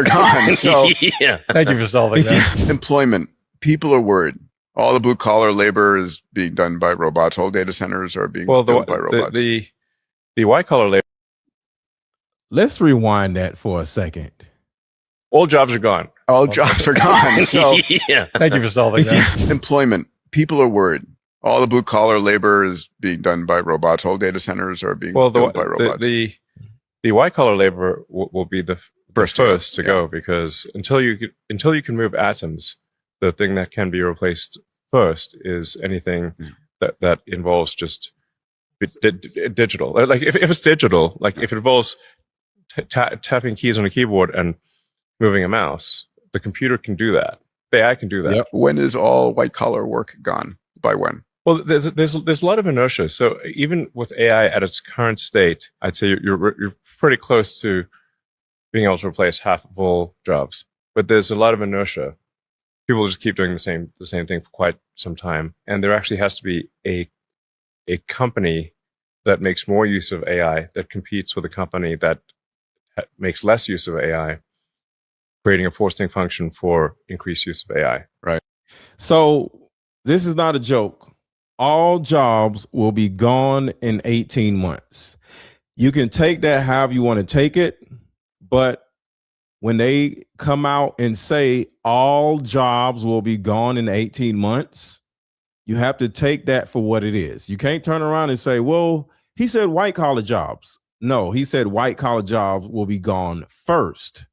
gone. So yeah. Thank you for solving that. employment, people are worried. All the blue collar labor is being done by robots. All data centers are being built by robots. The white collar labor. Let's rewind that for a second. All jobs are gone. All jobs are gone. So yeah. Thank you for solving that. employment, people are worried. All the blue collar labor is being done by robots. All data centers are being built by robots. The white collar labor will be the first to go, because until you can move atoms, the thing that can be replaced first is anything that involves just digital. Like if it's digital, like if it involves tapping keys on a keyboard and moving a mouse, the computer can do that. The AI can do that. Yep. When is all white collar work gone? By when? Well, there's a lot of inertia. So even with AI at its current state, I'd say you're pretty close to being able to replace half of all jobs. But there's a lot of inertia. People just keep doing the same thing for quite some time, and there actually has to be a company that makes more use of AI that competes with a company that makes less use of AI, creating a forcing function for increased use of AI. Right. So this is not a joke. All jobs will be gone in 18 months. You can take that however you want to take it, but when they come out and say all jobs will be gone in 18 months, you have to take that for what it is. You can't turn around and say, well, he said white collar jobs. No, he said white collar jobs will be gone first.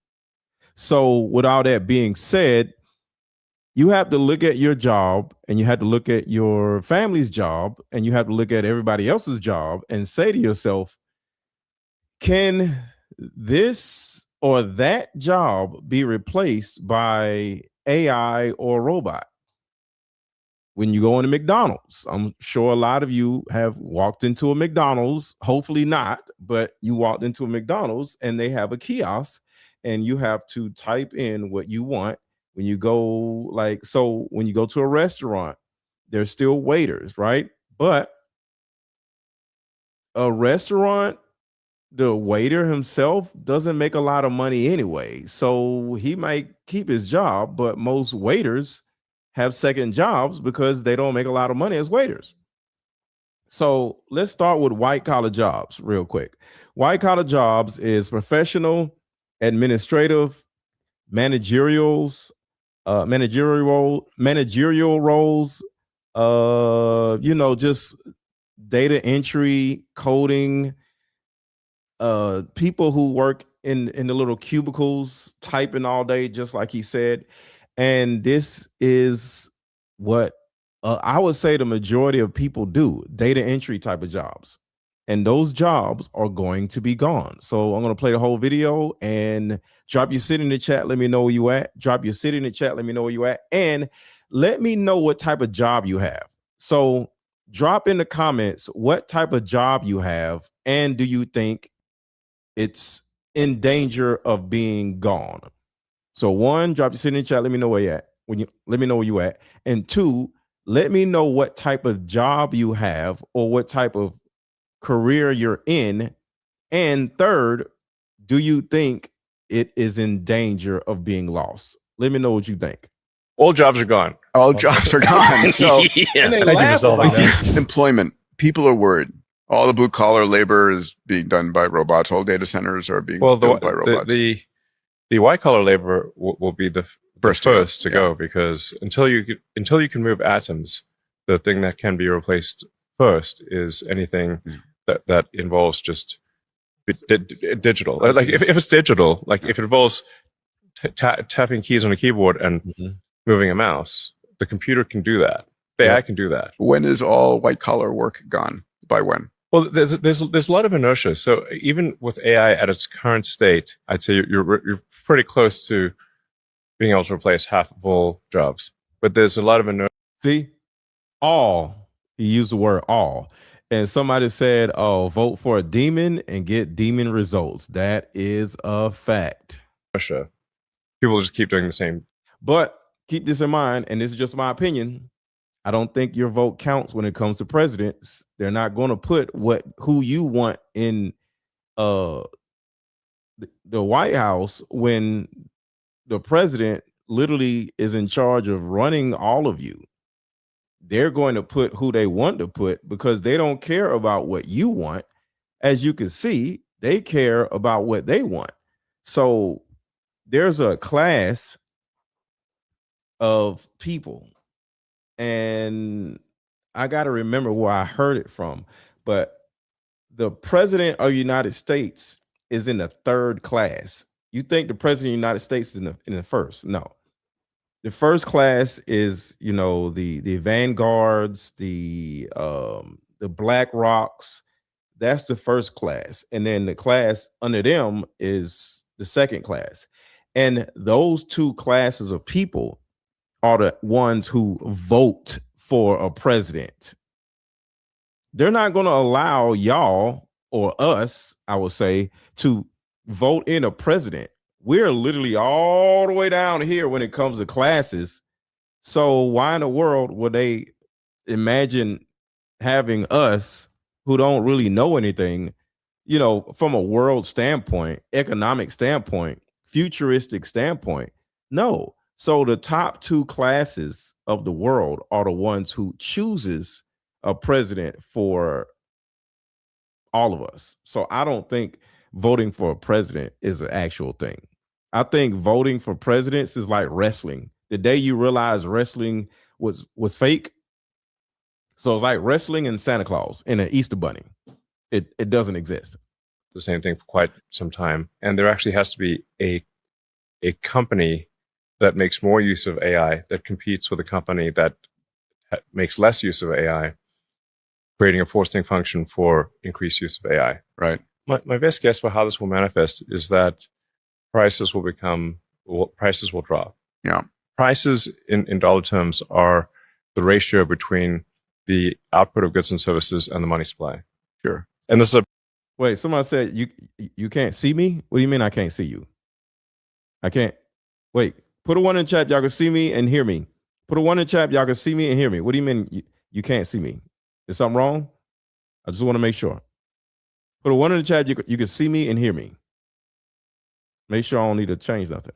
So with all that being said, you have to look at your job, and you have to look at your family's job, and you have to look at everybody else's job and say to yourself, can this or that job be replaced by AI or robot? When you go into McDonald's, I'm sure a lot of you have walked into a McDonald's, hopefully not, but you walked into a McDonald's and they have a kiosk and you have to type in what you want. When you go when you go to a restaurant, there's still waiters, right? But a restaurant, the waiter himself doesn't make a lot of money anyway. So he might keep his job, but most waiters have second jobs because they don't make a lot of money as waiters. So let's start with white collar jobs real quick. White collar jobs is professional, administrative, managerial roles, just data entry, coding, people who work in the little cubicles, typing all day, just like he said. And this is what I would say the majority of people do, data entry type of jobs. And those jobs are going to be gone. So I'm going to play the whole video and drop your city in the chat. Let me know where you at. Drop your city in the chat. Let me know where you at. And let me know what type of job you have. So drop in the comments what type of job you have. And do you think it's in danger of being gone? So one, drop your city in the chat. Let me know where you at. Let me know where you at. And two, let me know what type of job you have or what type of career you're in. And third, do you think it is in danger of being lost? Let me know what you think. All jobs are gone. All jobs are gone. So Thank you for solving that. employment, people are worried. All the blue collar labor is being done by robots. All data centers are being built by robots. The white collar labor will be the first to go, because until you can move atoms, the thing that can be replaced first is anything that involves just digital. Like if it's digital, like if it involves tapping keys on a keyboard and moving a mouse, the computer can do that. The AI can do that. When is all white collar work gone? By when? Well, there's a lot of inertia. So even with AI at its current state, I'd say you're pretty close to being able to replace half of all jobs. But there's a lot of inertia. See, all, he used the word all. And somebody said, oh, vote for a demon and get demon results. That is a fact. People just keep doing the same. But keep this in mind, and this is just my opinion. I don't think your vote counts when it comes to presidents. They're not going to put who you want in the White House when the president literally is in charge of running all of you. They're going to put who they want to put because they don't care about what you want. As you can see, they care about what they want. So there's a class of people, and I got to remember where I heard it from, but the president of the United States is in the third class. You think the president of the United States is in the first? No. The first class is, the Vanguards, the Black Rocks. That's the first class. And then the class under them is the second class. And those two classes of people are the ones who vote for a president. They're not going to allow y'all or us, I would say, to vote in a president. We're literally all the way down here when it comes to classes. So why in the world would they imagine having us who don't really know anything, from a world standpoint, economic standpoint, futuristic standpoint? No. So the top two classes of the world are the ones who chooses a president for all of us. So I don't think voting for a president is an actual thing. I think voting for presidents is like wrestling. The day you realize wrestling was fake. So it's like wrestling and Santa Claus and an Easter bunny. It doesn't exist. The same thing for quite some time. And there actually has to be a company that makes more use of AI that competes with a company that makes less use of AI, creating a forcing function for increased use of AI. Right. My best guess for how this will manifest is that prices will drop. Yeah. Prices in dollar terms are the ratio between the output of goods and services and the money supply. Sure. And this is Wait, somebody said you can't see me? What do you mean I can't see you? I can't. Wait, put a 1 in the chat. Y'all can see me and hear me. Put a 1 in the chat. Y'all can see me and hear me. What do you mean you can't see me? Is something wrong? I just want to make sure. Put a 1 in the chat. You can see me and hear me. Make sure I don't need to change nothing.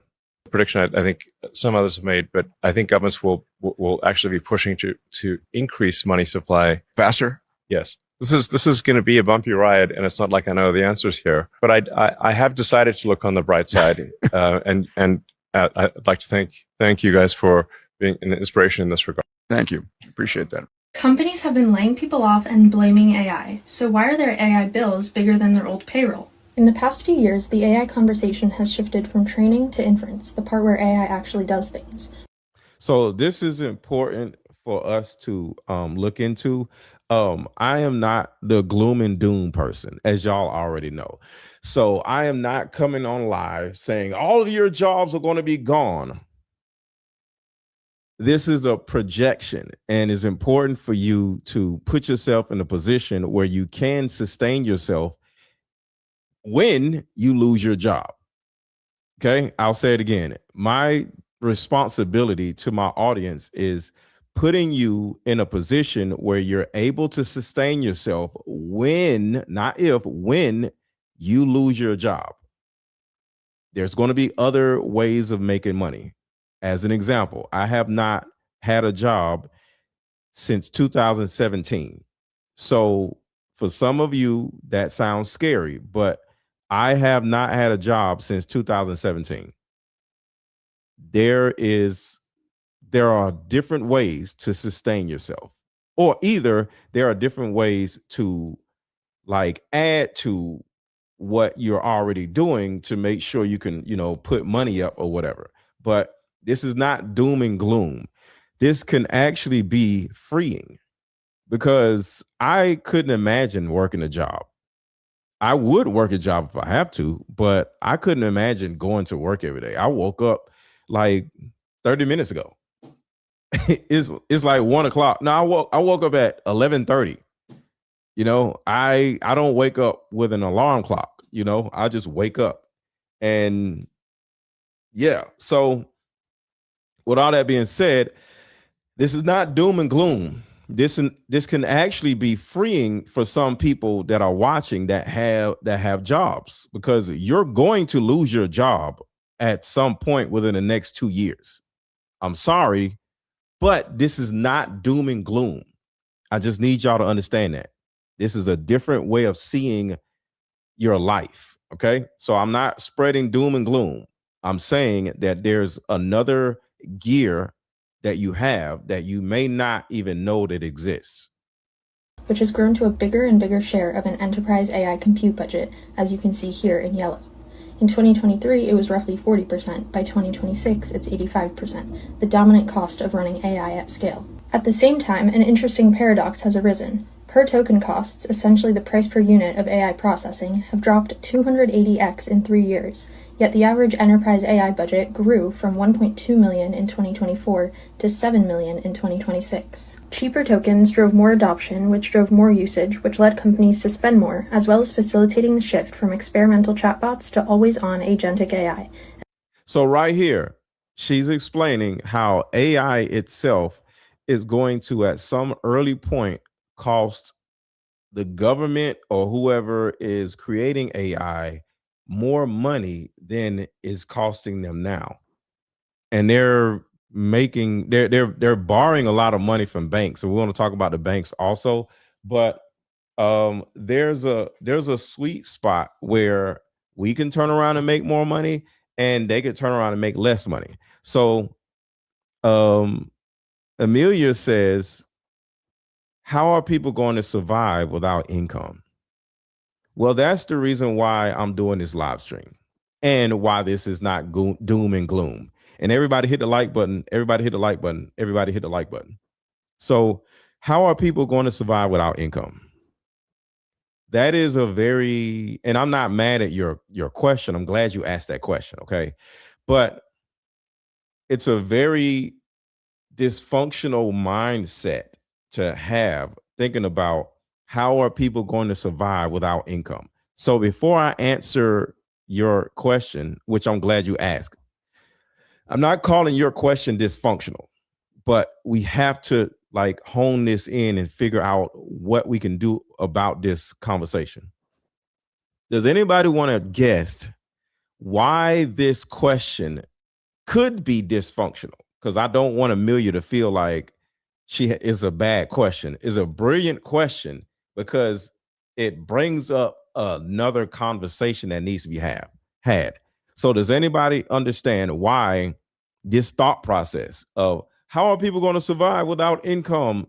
prediction I think some others have made, but I think governments will actually be pushing to increase money supply faster. Yes. This is going to be a bumpy ride, and it's not like I know the answers here. But I have decided to look on the bright side, and I'd like to thank you guys for being an inspiration in this regard. Thank you, appreciate that. Companies have been laying people off and blaming AI. So why are their AI bills bigger than their old payroll? In the past few years, the AI conversation has shifted from training to inference, the part where AI actually does things. So this is important for us to look into. I am not the gloom and doom person, as y'all already know. So I am not coming on live saying all of your jobs are going to be gone. This is a projection, and it's important for you to put yourself in a position where you can sustain yourself when you lose your job. Okay, I'll say it again. My responsibility to my audience is putting you in a position where you're able to sustain yourself when, not if, when you lose your job. There's going to be other ways of making money. As an example, I have not had a job since 2017. So for some of you, that sounds scary, but I have not had a job since 2017. There are different ways to sustain yourself, or either there are different ways to like add to what you're already doing to make sure you can, put money up or whatever. But this is not doom and gloom. This can actually be freeing, because I couldn't imagine working a job. I would work a job if I have to, but I couldn't imagine going to work every day. I woke up like 30 minutes ago. It's like 1 o'clock. No, I woke up at 11:30. I don't wake up with an alarm clock. I just wake up, and yeah. So with all that being said, this is not doom and gloom. This can actually be freeing for some people that are watching that have jobs, because you're going to lose your job at some point within the next 2 years. I'm sorry, but this is not doom and gloom. I just need y'all to understand that. This is a different way of seeing your life. Okay. So I'm not spreading doom and gloom. I'm saying that there's another gear that you have that you may not even know that exists, which has grown to a bigger and bigger share of an enterprise AI compute budget, as you can see here in yellow. In 2023, it was roughly 40%. By 2026, it's 85%, the dominant cost of running AI at scale. At the same time, an interesting paradox has arisen. Per token costs, essentially the price per unit of AI processing, have dropped 280x in 3 years, yet the average enterprise AI budget grew from 1.2 million in 2024 to 7 million in 2026. Cheaper tokens drove more adoption, which drove more usage, which led companies to spend more, as well as facilitating the shift from experimental chatbots to always-on agentic AI. So right here, she's explaining how AI itself is going to, at some early point, cost the government or whoever is creating AI more money than is costing them now. And they're borrowing a lot of money from banks. So we want to talk about the banks also, but there's a sweet spot where we can turn around and make more money and they could turn around and make less money. So Amelia says, how are people going to survive without income? Well, that's the reason why I'm doing this live stream and why this is not doom and gloom. And everybody hit the like button. Everybody hit the like button. Everybody hit the like button. So how are people going to survive without income? That is a very, and I'm not mad at your question. I'm glad you asked that question. Okay. But it's a very dysfunctional mindset to have, thinking about how are people going to survive without income. So before I answer your question, which I'm glad you asked, I'm not calling your question dysfunctional, but we have to like hone this in and figure out what we can do about this conversation. Does anybody want to guess why this question could be dysfunctional? Because I don't want Amelia to feel like she is a bad question. It's a brilliant question because it brings up another conversation that needs to be had. So does anybody understand why this thought process of how are people going to survive without income?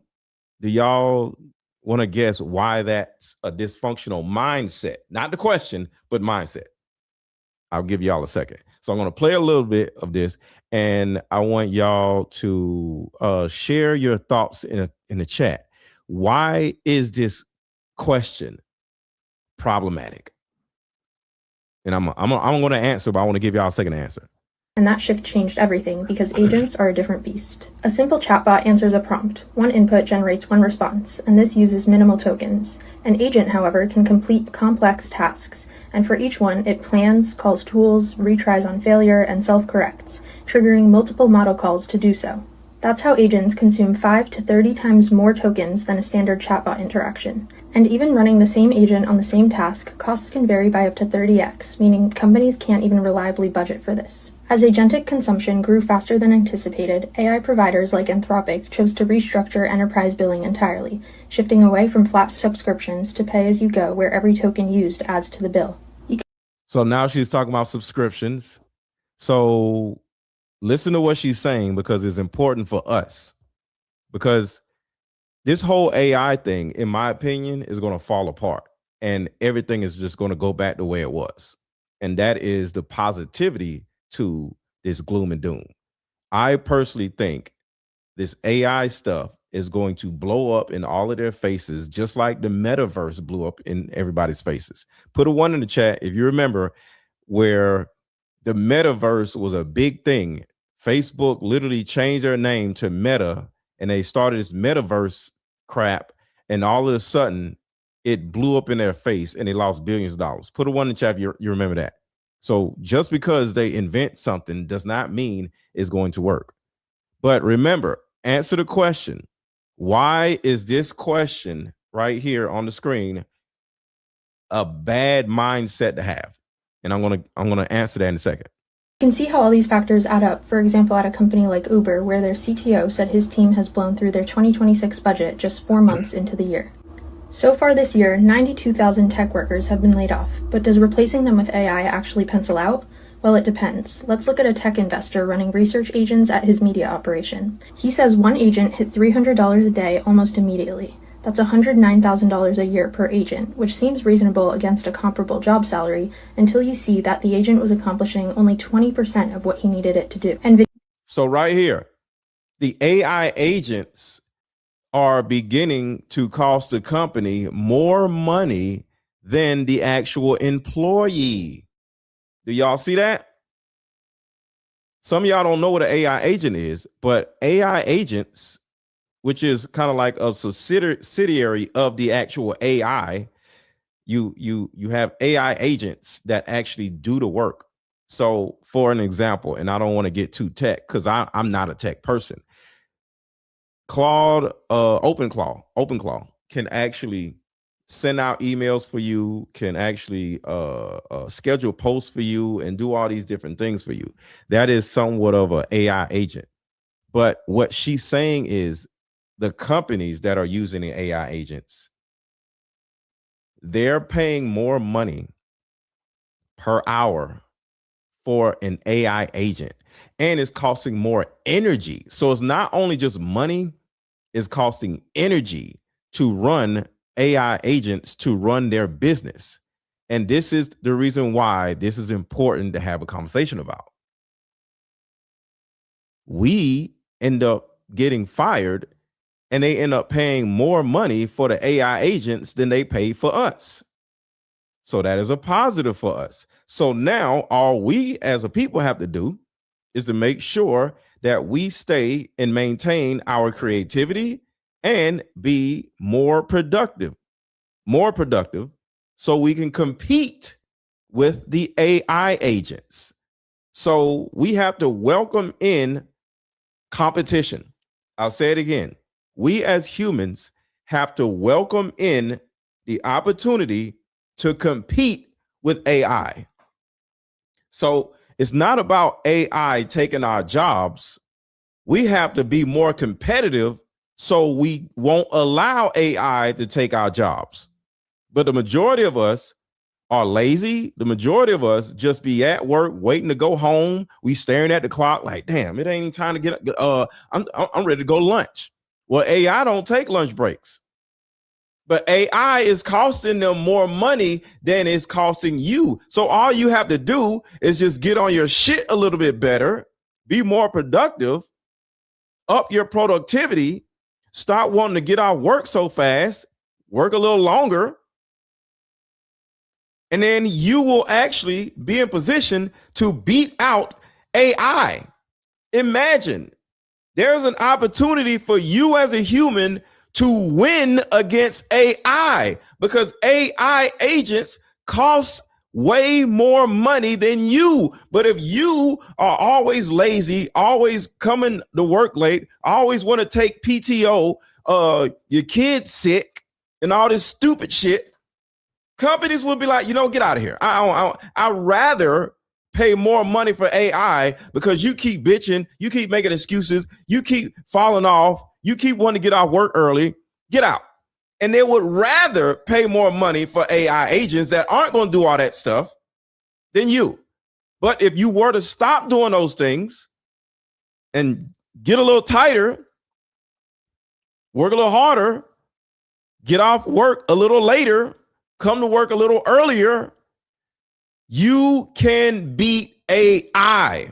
Do y'all want to guess why that's a dysfunctional mindset? Not the question, but mindset. I'll give y'all a second. So I'm going to play a little bit of this, and I want y'all to share your thoughts in the chat. Why is this question problematic? And I'm going to answer, but I want to give y'all a second answer. And that shift changed everything because agents are a different beast. A simple chatbot answers a prompt. One input generates one response, and this uses minimal tokens. An agent, however, can complete complex tasks, and for each one, it plans, calls tools, retries on failure, and self-corrects, triggering multiple model calls to do so. That's how agents consume 5 to 30 times more tokens than a standard chatbot interaction. And even running the same agent on the same task, costs can vary by up to 30x, meaning companies can't even reliably budget for this. As agentic consumption grew faster than anticipated, AI providers like Anthropic chose to restructure enterprise billing entirely, shifting away from flat subscriptions to pay-as-you-go, where every token used adds to the bill. So now she's talking about subscriptions. So listen to what she's saying because it's important for us. Because this whole AI thing, in my opinion, is going to fall apart. And everything is just going to go back the way it was. And that is the positivity to this gloom and doom. I personally think this AI stuff is going to blow up in all of their faces, just like the metaverse blew up in everybody's faces. Put a 1 in the chat if you remember where the metaverse was a big thing. Facebook literally changed their name to Meta, and they started this metaverse crap, and all of a sudden it blew up in their face and they lost billions of dollars. Put a 1 in the chat if you remember that. So just because they invent something does not mean it's going to work. But remember, answer the question. Why is this question right here on the screen a bad mindset to have? And I'm gonna answer that in a second. You can see how all these factors add up, for example at a company like Uber, where their CTO said his team has blown through their 2026 budget just 4 months into the year. So far this year, 92,000 tech workers have been laid off, but does replacing them with AI actually pencil out? Well, it depends. Let's look at a tech investor running research agents at his media operation. He says one agent hit $300 a day almost immediately. That's $109,000 a year per agent, which seems reasonable against a comparable job salary until you see that the agent was accomplishing only 20% of what he needed it to do. So right here, the AI agents are beginning to cost the company more money than the actual employee. Do y'all see that? Some of y'all don't know what an AI agent is, but AI agents, which is kind of like a subsidiary of the actual AI, you have AI agents that actually do the work. So for an example, and I don't want to get too tech because I'm not a tech person. Claude, OpenClaw can actually send out emails for you, can actually schedule posts for you and do all these different things for you. That is somewhat of an AI agent. But what she's saying is the companies that are using the AI agents, they're paying more money per hour for an AI agent, and it's costing more energy. So it's not only just money, it's costing energy to run AI agents to run their business. And this is the reason why this is important to have a conversation about. We end up getting fired and they end up paying more money for the AI agents than they pay for us. So that is a positive for us. So now all we as a people have to do is to make sure that we stay and maintain our creativity and be more productive so we can compete with the AI agents. So we have to welcome in competition. I'll say it again. We as humans have to welcome in the opportunity to compete with AI. So it's not about AI taking our jobs. We have to be more competitive so we won't allow AI to take our jobs. But the majority of us are lazy. The majority of us just be at work waiting to go home. We staring at the clock like, damn, it ain't even time to get I'm ready to go to lunch. Well, AI don't take lunch breaks. But AI is costing them more money than it's costing you. So all you have to do is just get on your shit a little bit better, be more productive, up your productivity, stop wanting to get out work so fast, work a little longer, and then you will actually be in position to beat out AI. Imagine there's an opportunity for you as a human to win against AI because AI agents cost way more money than you. But if you are always lazy, always coming to work late, always want to take PTO, your kid's sick and all this stupid shit, companies will be like, get out of here. I'd rather pay more money for AI because you keep bitching, you keep making excuses, you keep falling off, you keep wanting to get off work early, get out. And they would rather pay more money for AI agents that aren't going to do all that stuff than you. But if you were to stop doing those things and get a little tighter, work a little harder, get off work a little later, come to work a little earlier, you can beat AI.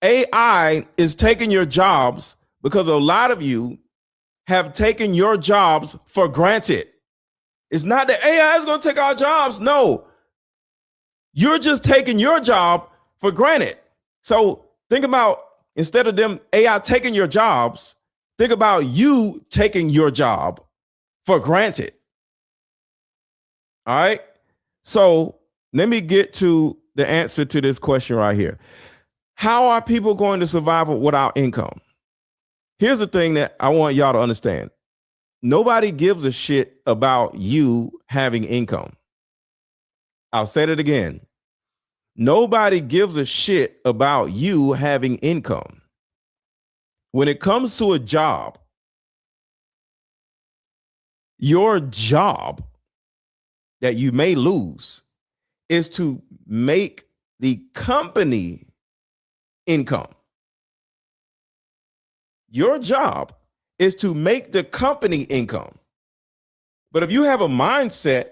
AI is taking your jobs because a lot of you have taken your jobs for granted. It's not that AI is going to take our jobs. No, you're just taking your job for granted. So think about, instead of them AI taking your jobs, think about you taking your job for granted. All right. So let me get to the answer to this question right here. How are people going to survive without income? Here's the thing that I want y'all to understand. Nobody gives a shit about you having income. I'll say it again. Nobody gives a shit about you having income. When it comes to a job, your job that you may lose is to make the company income. Your job is to make the company income. But if you have a mindset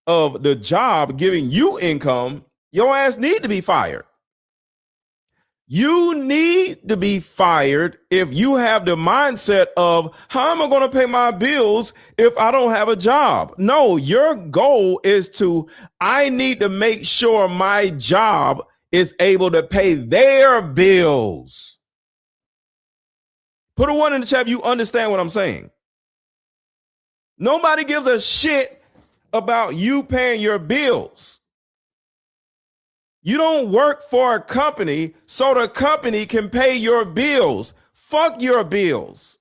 of the job giving you income, your ass need to be fired. You need to be fired if you have the mindset of how am I going to pay my bills if I don't have a job? No, your goal is to, I need to make sure my job is able to pay their bills. Put a 1 in the chat if you understand what I'm saying. Nobody gives a shit about you paying your bills. You don't work for a company so the company can pay your bills. Fuck your bills.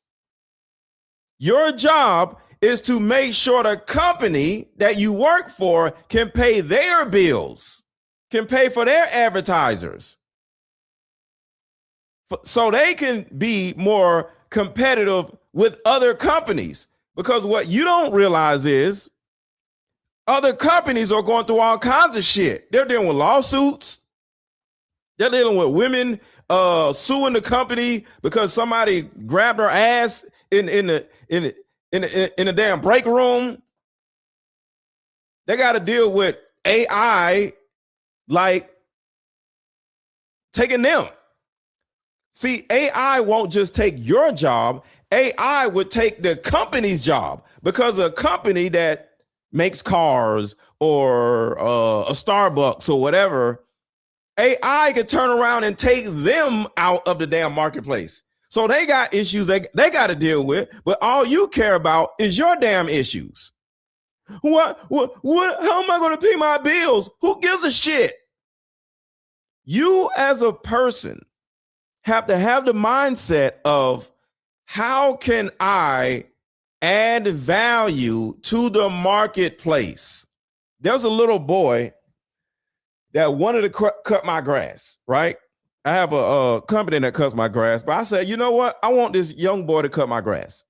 Your job is to make sure the company that you work for can pay their bills, can pay for their advertisers, so they can be more competitive with other companies. Because what you don't realize is other companies are going through all kinds of shit. They're dealing with lawsuits. They're dealing with women suing the company because somebody grabbed her ass in the damn break room. They got to deal with AI like taking them. See, AI won't just take your job. AI would take the company's job, because a company that makes cars or a Starbucks or whatever, AI could turn around and take them out of the damn marketplace. So they got issues they got to deal with, but all you care about is your damn issues. What, how am I going to pay my bills? Who gives a shit? You as a person have to have the mindset of, how can I add value to the marketplace? There's a little boy that wanted to cut my grass, right? I have a company that cuts my grass, but I said, you know what? I want this young boy to cut my grass.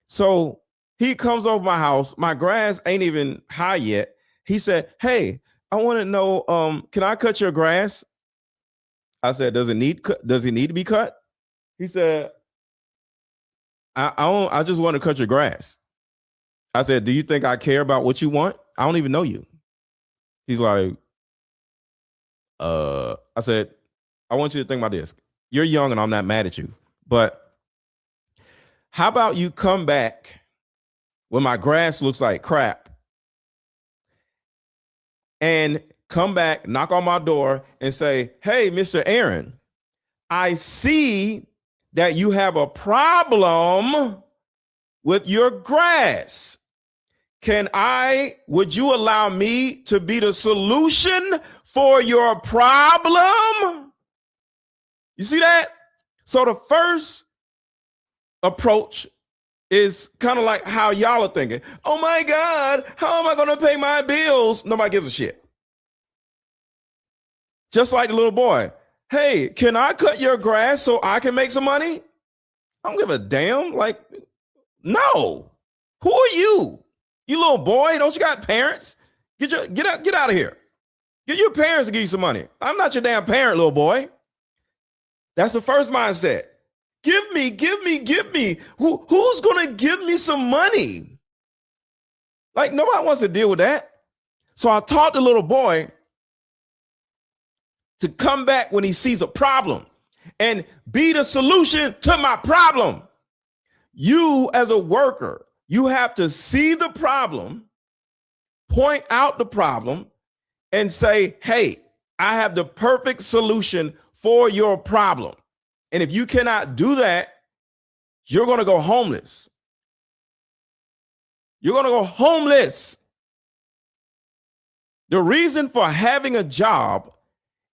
So he comes over my house. My grass ain't even high yet. He said, hey, I want to know, can I cut your grass? I said, does it need to be cut? He said, I just want to cut your grass. I said, do you think I care about what you want? I don't even know you. He's like, I said, I want you to think about this. You're young and I'm not mad at you, but how about you come back when my grass looks like crap and come back, knock on my door and say, hey, Mr. Aaron, I see that you have a problem with your grass. Would you allow me to be the solution for your problem? You see that? So the first approach is kind of like how y'all are thinking. Oh my God, how am I going to pay my bills? Nobody gives a shit. Just like the little boy. Hey, can I cut your grass so I can make some money? I don't give a damn. Like, no. Who are you? You little boy, don't you got parents? Get out of here. Get your parents to give you some money. I'm not your damn parent, little boy. That's the first mindset. Give me. Who's gonna give me some money? Like, nobody wants to deal with that. So I taught the little boy to come back when he sees a problem and be the solution to my problem. You as a worker, you have to see the problem, point out the problem, and say, hey, I have the perfect solution for your problem. And if you cannot do that, you're going to go homeless. You're going to go homeless. The reason for having a job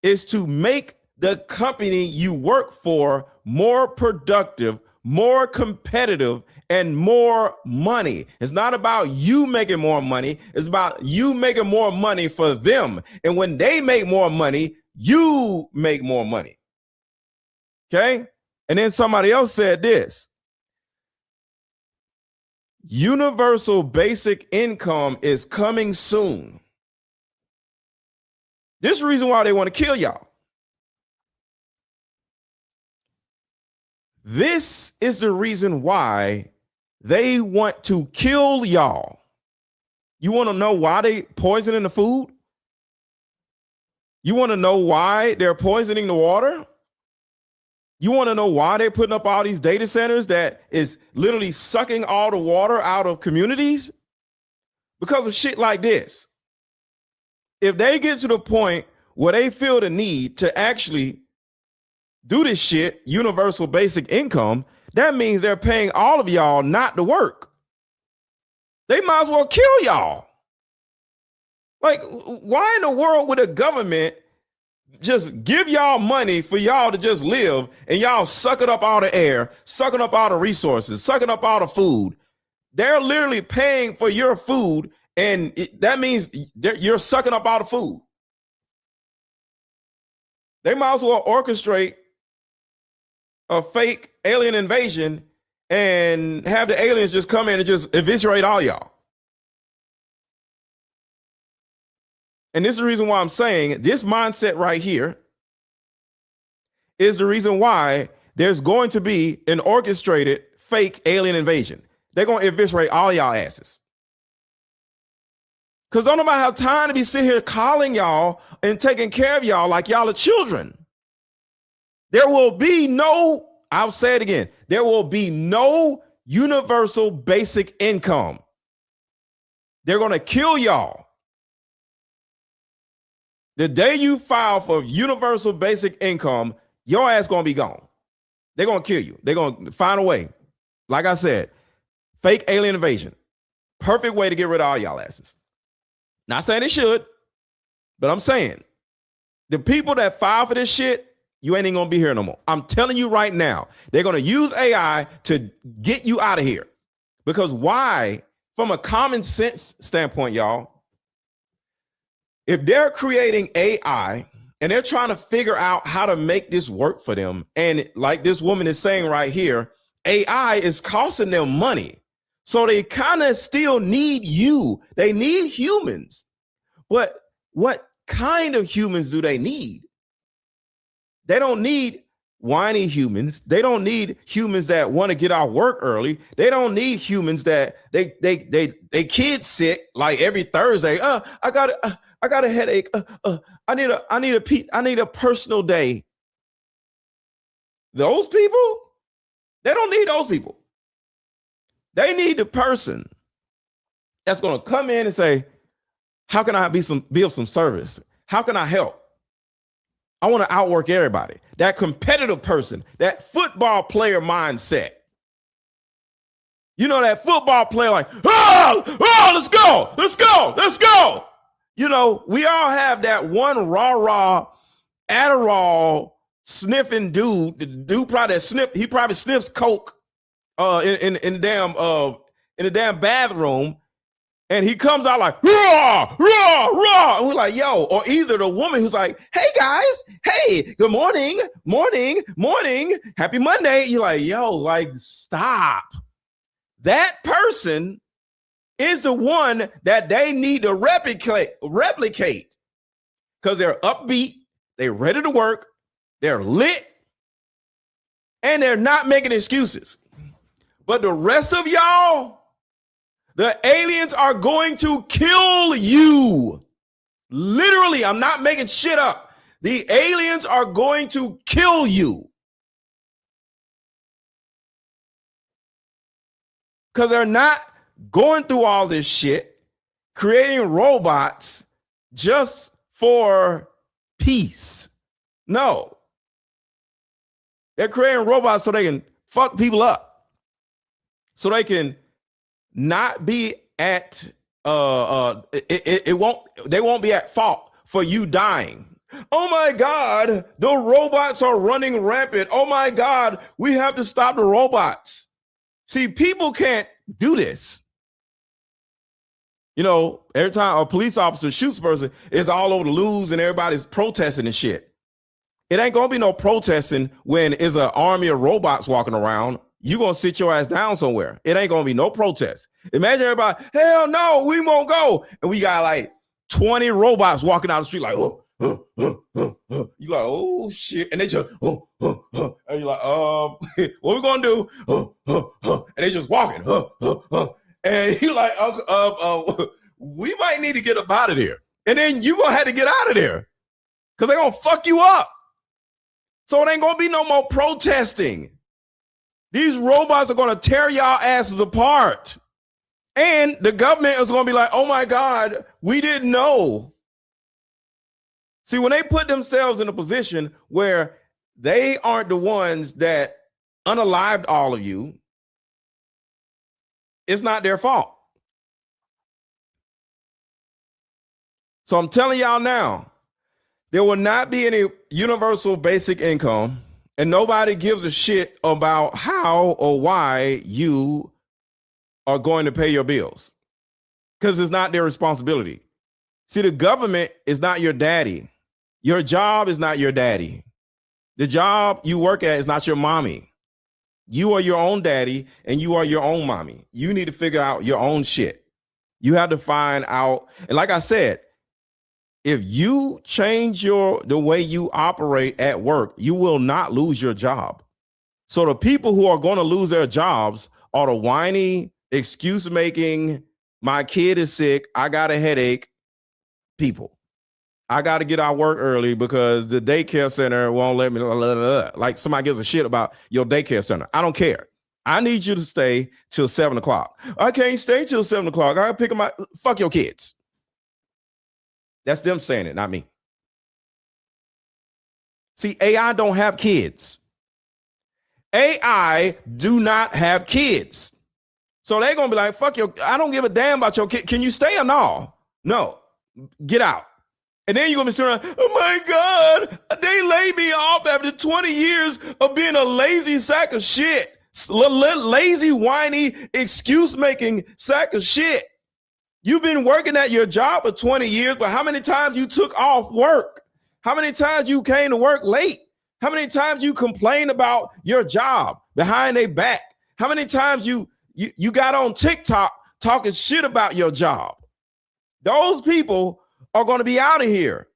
is to make the company you work for more productive, more competitive, and more money. It's not about you making more money. It's about you making more money for them. And when they make more money, you make more money. Okay? And then somebody else said this. Universal basic income is coming soon. This is the reason why they want to kill y'all. This is the reason why they want to kill y'all. You want to know why they poisoning the food? You want to know why they're poisoning the water? You want to know why they're putting up all these data centers that is literally sucking all the water out of communities? Because of shit like this. If they get to the point where they feel the need to actually do this shit, universal basic income, that means they're paying all of y'all not to work. They might as well kill y'all. Like, why in the world would a government just give y'all money for y'all to just live and y'all sucking up all the air, sucking up all the resources, sucking up all the food? They're literally paying for your food, and that means you're sucking up all the food. They might as well orchestrate a fake alien invasion and have the aliens just come in and just eviscerate all y'all. And this is the reason why I'm saying this mindset right here is the reason why there's going to be an orchestrated fake alien invasion. They're going to eviscerate all y'all asses. Because don't nobody have time to be sitting here calling y'all and taking care of y'all like y'all are children. There will be no, I'll say it again, there will be no universal basic income. They're going to kill y'all. The day you file for universal basic income, your ass going to be gone. They're going to kill you. They're going to find a way. Like I said, fake alien invasion. Perfect way to get rid of all y'all asses. Not saying they should, but I'm saying the people that file for this shit, you ain't even gonna be here no more. I'm telling you right now, they're gonna use AI to get you out of here. Because why? From a common sense standpoint, y'all, if they're creating AI and they're trying to figure out how to make this work for them, and like this woman is saying right here, AI is costing them money. So they kind of still need you. They need humans. But what kind of humans do they need? They don't need whiny humans. They don't need humans that want to get off work early. They don't need humans that they kids sick like every Thursday. I got a headache. I need a personal day. Those people, they don't need those people. They need the person that's going to come in and say, how can I be of some service? How can I help? I want to outwork everybody. That competitive person, that football player mindset. You know, that football player like, let's go. You know, we all have that one rah-rah Adderall sniffing dude. The dude probably he probably sniffs coke in the damn bathroom, and he comes out like rah, rah, rah, and we're like, yo. Or either the woman who's like, hey guys, hey, good morning, happy Monday. You're like, yo, like, stop. That person is the one that they need to replicate because they're upbeat, they're ready to work, they're lit, and they're not making excuses. But the rest of y'all, the aliens are going to kill you. Literally, I'm not making shit up. The aliens are going to kill you. Because they're not going through all this shit, creating robots just for peace. No. They're creating robots so they can fuck people up. So they can not be at they won't be at fault for you dying. Oh my God, the robots are running rampant. Oh my God, we have to stop the robots. See, people can't do this. You know, every time a police officer shoots a person, it's all over the news and everybody's protesting and shit. It ain't gonna be no protesting when it's an army of robots walking around. You gonna sit your ass down somewhere. It ain't gonna be no protest. Imagine everybody, hell no, we won't go. And we got like 20 robots walking down the street like, you like, oh shit. And they just, and you're like, what we gonna do? And they just walking, and you like, we might need to get up out of there. And then you gonna have to get out of there because they're gonna fuck you up. So it ain't gonna be no more protesting. These robots are gonna tear y'all asses apart. And the government is gonna be like, oh my God, we didn't know. See, when they put themselves in a position where they aren't the ones that unalived all of you, it's not their fault. So I'm telling y'all now, there will not be any universal basic income, and nobody gives a shit about how or why you are going to pay your bills because it's not their responsibility. See, the government is not your daddy. Your job is not your daddy. The job you work at is not your mommy. You are your own daddy and you are your own mommy. You need to figure out your own shit. You have to find out. And like I said, if you change the way you operate at work, you will not lose your job. So the people who are going to lose their jobs are the whiny, excuse making, my kid is sick, I got a headache people. I got to get out of work early because the daycare center won't let me. Like somebody gives a shit about your daycare center. I don't care. I need you to stay till 7 o'clock. I can't stay till 7 o'clock. I gotta pick up fuck your kids. That's them saying it, not me. See, AI don't have kids. AI do not have kids. So they're going to be like, fuck your, I don't give a damn about your kid. Can you stay or no? No, get out. And then you're going to be sitting around, oh my God, they laid me off after 20 years of being a lazy sack of shit. Lazy, whiny, excuse-making sack of shit. You've been working at your job for 20 years, but how many times you took off work? How many times you came to work late? How many times you complained about your job behind their back? How many times you got on TikTok talking shit about your job? Those people are going to be out of here.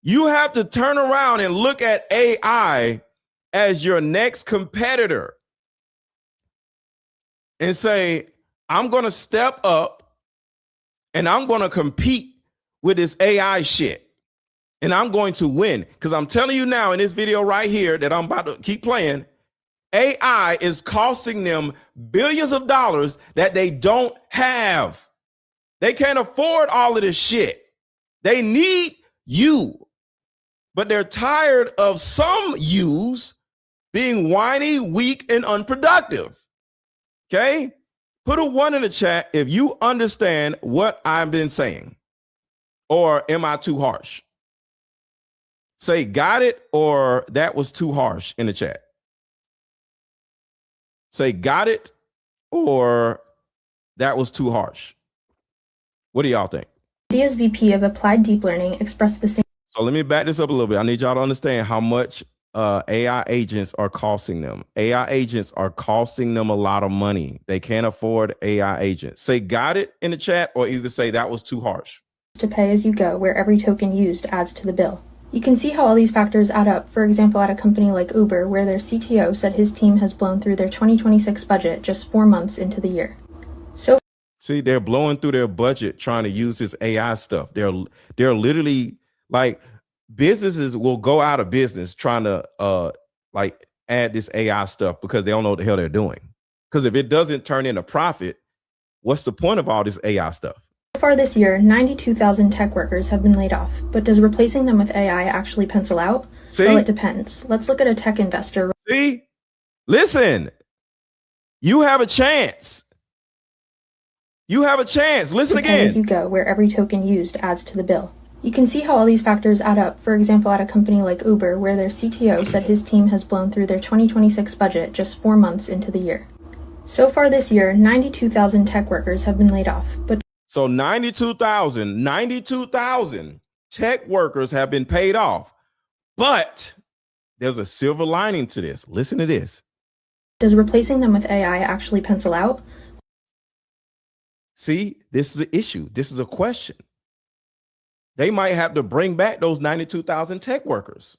You have to turn around and look at AI as your next competitor and say, I'm going to step up and I'm going to compete with this AI shit. And I'm going to win. Because I'm telling you now in this video right here that I'm about to keep playing, AI is costing them billions of dollars that they don't have. They can't afford all of this shit. They need you. But they're tired of some yous being whiny, weak, and unproductive. Okay? Put a 1 in the chat if you understand what I've been saying. Or am I too harsh? Say got it or that was too harsh in the chat. Say got it or that was too harsh. What do y'all think? NVIDIA's VP of Applied Deep Learning expressed the same. So let me back this up a little bit. I need y'all to understand how much AI agents are costing them. AI agents are costing them a lot of money. They can't afford AI agents. Say got it in the chat or either say that was too harsh. To pay as you go, where every token used adds to the bill. You can see how all these factors add up, for example, at a company like Uber, where their CTO said his team has blown through their 2026 budget just 4 months into the year. So see, they're blowing through their budget trying to use this AI stuff. They're literally like businesses will go out of business trying to like add this AI stuff because they don't know what the hell they're doing. Because if it doesn't turn into profit, what's the point of all this AI stuff? So far this year, 92,000 tech workers have been laid off, but does replacing them with AI actually pencil out? See? Well, it depends. Let's look at a tech investor. See? Listen, you have a chance. You have a chance. Listen To pay as you again. go, where every token used adds to the bill. You can see how all these factors add up, for example, at a company like Uber, where their CTO said his team has blown through their 2026 budget just 4 months into the year. So far this year, 92,000 tech workers have been laid off, but So 92,000 tech workers have been paid off. But there's a silver lining to this. Listen to this. Does replacing them with AI actually pencil out? See, this is an issue. This is a question. They might have to bring back those 92,000 tech workers.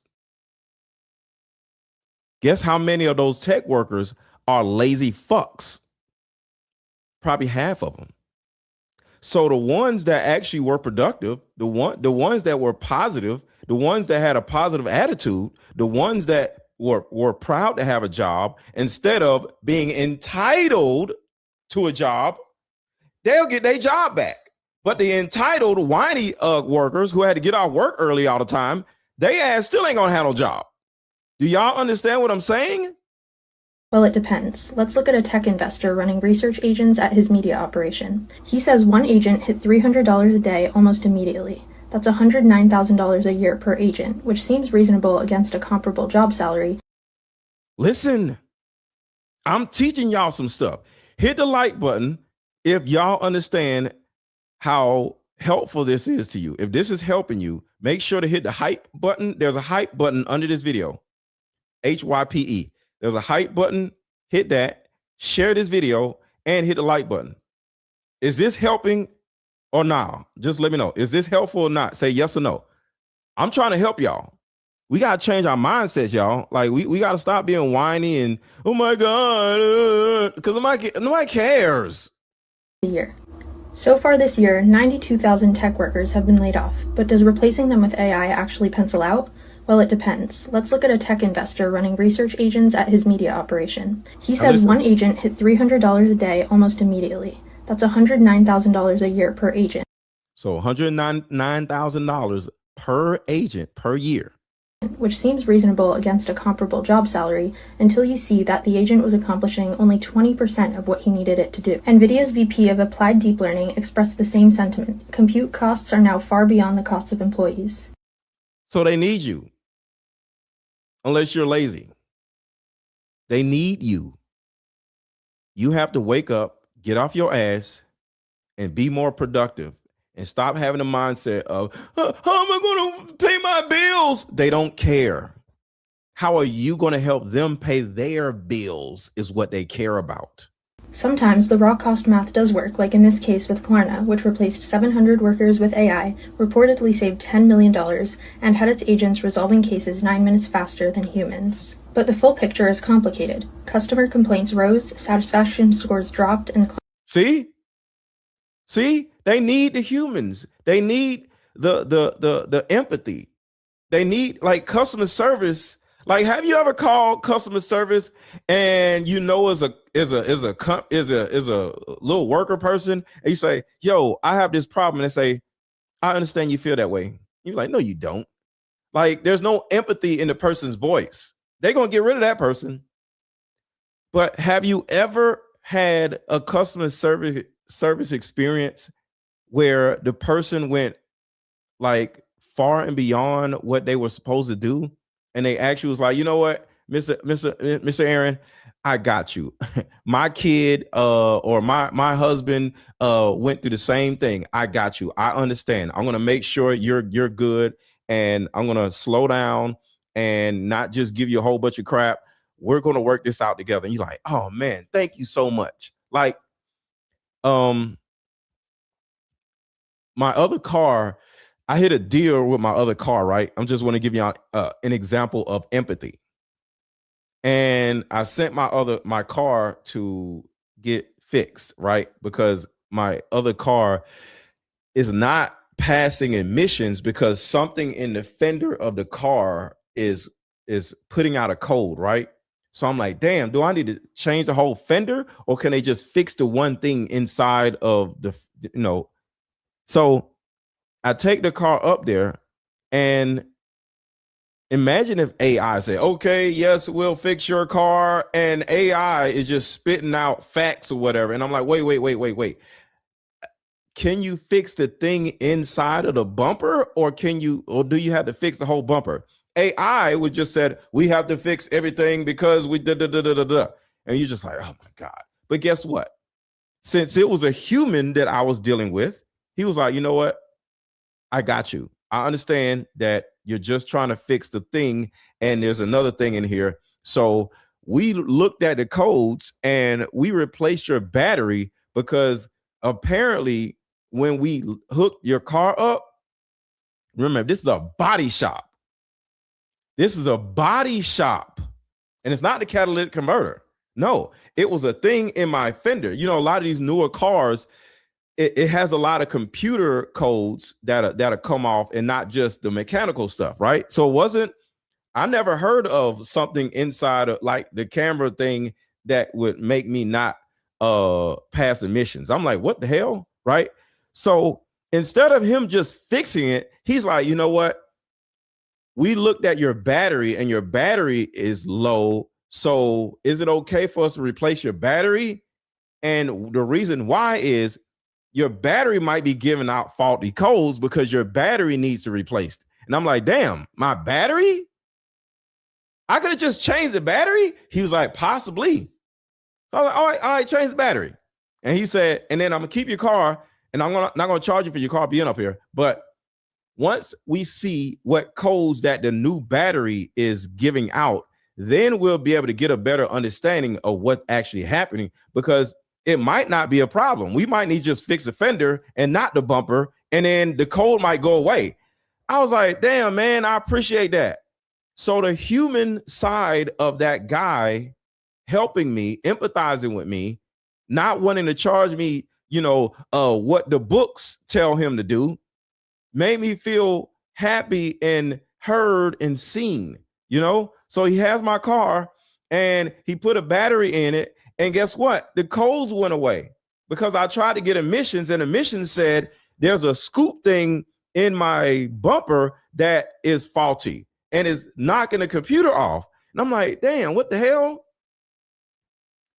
Guess how many of those tech workers are lazy fucks? Probably half of them. So the ones that actually were productive, the ones that were positive, the ones that had a positive attitude, the ones that were proud to have a job, instead of being entitled to a job, they'll get their job back. But the entitled whiny workers who had to get off work early all the time, they ass still ain't gonna have no job. Do y'all understand what I'm saying? Well, it depends. Let's look at a tech investor running research agents at his media operation. He says one agent hit $300 a day almost immediately. That's $109,000 a year per agent, which seems reasonable against a comparable job salary. Listen, I'm teaching y'all some stuff. Hit the like button if y'all understand how helpful this is to you. If this is helping you, make sure to hit the hype button. There's a hype button under this video. HYPE. There's a hype button. Hit that. Share this video and hit the like button. Is this helping or not? Just let me know. Is this helpful or not? Say yes or no. I'm trying to help y'all. We got to change our mindsets, y'all. Like we got to stop being whiny and, oh my God, because nobody cares. A year. So far this year, 92,000 tech workers have been laid off, but does replacing them with AI actually pencil out? Well, it depends. Let's look at a tech investor running research agents at his media operation. He says one agent hit $300 a day almost immediately. That's $109,000 a year per agent. So $109,000 per agent per year. Which seems reasonable against a comparable job salary until you see that the agent was accomplishing only 20% of what he needed it to do. NVIDIA's VP of Applied Deep Learning expressed the same sentiment. Compute costs are now far beyond the costs of employees. So they need you. Unless you're lazy. They need you. You have to wake up, get off your ass, and be more productive. And stop having the mindset of, how am I going to pay my bills? They don't care. How are you going to help them pay their bills is what they care about. Sometimes the raw cost math does work, like in this case with Klarna, which replaced 700 workers with AI, reportedly saved $10 million, and had its agents resolving cases 9 minutes faster than humans. But the full picture is complicated. Customer complaints rose, satisfaction scores dropped, and... See? They need the humans. They need the empathy. They need like customer service. Like, have you ever called customer service and you know is a little worker person and you say, "Yo, I have this problem," and they say, "I understand you feel that way." You're like, "No, you don't." Like, there's no empathy in the person's voice. They're gonna get rid of that person. But have you ever had a customer service experience where the person went like far and beyond what they were supposed to do? And they actually was like, you know what, Mr. Aaron, I got you. My kid or my husband went through the same thing. I got you. I understand. I'm gonna make sure you're good, and I'm gonna slow down and not just give you a whole bunch of crap. We're gonna work this out together. And you're like, oh man, thank you so much. Like, my other car, I hit a deal with my other car, right? I'm just want to give you an example of empathy. And I sent my car to get fixed, right? Because my other car is not passing emissions because something in the fender of the car is putting out a code, right? So I'm like, damn, do I need to change the whole fender, or can they just fix the one thing inside of the, So I take the car up there, and imagine if AI said, okay, yes, we'll fix your car, and AI is just spitting out facts or whatever. And I'm like, wait. Can you fix the thing inside of the bumper, or do you have to fix the whole bumper? AI would just said, we have to fix everything because we da. And you're just like, oh my God. But guess what? Since it was a human that I was dealing with, He was like, you know what? I got you. I understand that you're just trying to fix the thing, and there's another thing in here. So we looked at the codes and we replaced your battery because apparently when we hooked your car up, remember, this is a body shop. This is a body shop, and it's not the catalytic converter. No, it was a thing in my fender. You know, a lot of these newer cars, it has a lot of computer codes that'll come off and not just the mechanical stuff, right? So it wasn't, I never heard of something inside of like the camera thing that would make me not pass emissions. I'm like, what the hell, right? So instead of him just fixing it, he's like, you know what? We looked at your battery and your battery is low. So is it okay for us to replace your battery? And the reason why is your battery might be giving out faulty codes because your battery needs to be replaced. And I'm like, damn, my battery? I could have just changed the battery. He was like, possibly. So I was like, all right, change the battery. And he said, and then I'm gonna keep your car and I'm not gonna charge you for your car being up here. But once we see what codes that the new battery is giving out, then we'll be able to get a better understanding of what's actually happening, because it might not be a problem. We might need to just fix the fender and not the bumper, and then the code might go away. I was like, damn, man, I appreciate that. So the human side of that guy helping me, empathizing with me, not wanting to charge me, you know, what the books tell him to do, made me feel happy and heard and seen, you know? So he has my car and he put a battery in it. And guess what? The codes went away because I tried to get emissions, and emissions said there's a scoop thing in my bumper that is faulty and is knocking the computer off. And I'm like, damn, what the hell?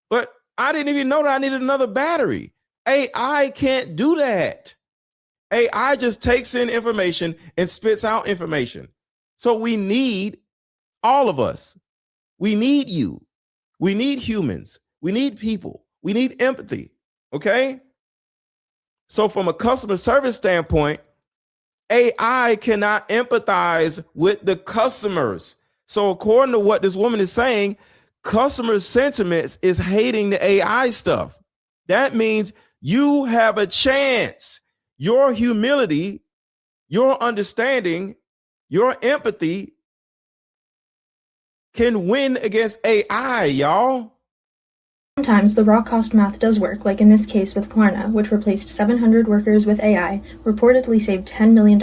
But I didn't even know that I needed another battery. AI can't do that. AI just takes in information and spits out information. So we need all of us. We need you. We need humans. We need people. We need empathy. Okay. So from a customer service standpoint, AI cannot empathize with the customers. So according to what this woman is saying, customer sentiments is hating the AI stuff. That means you have a chance. Your humility, your understanding, your empathy can win against AI, y'all. Sometimes the raw cost math does work, like in this case with Klarna, which replaced 700 workers with AI, reportedly saved $10 million,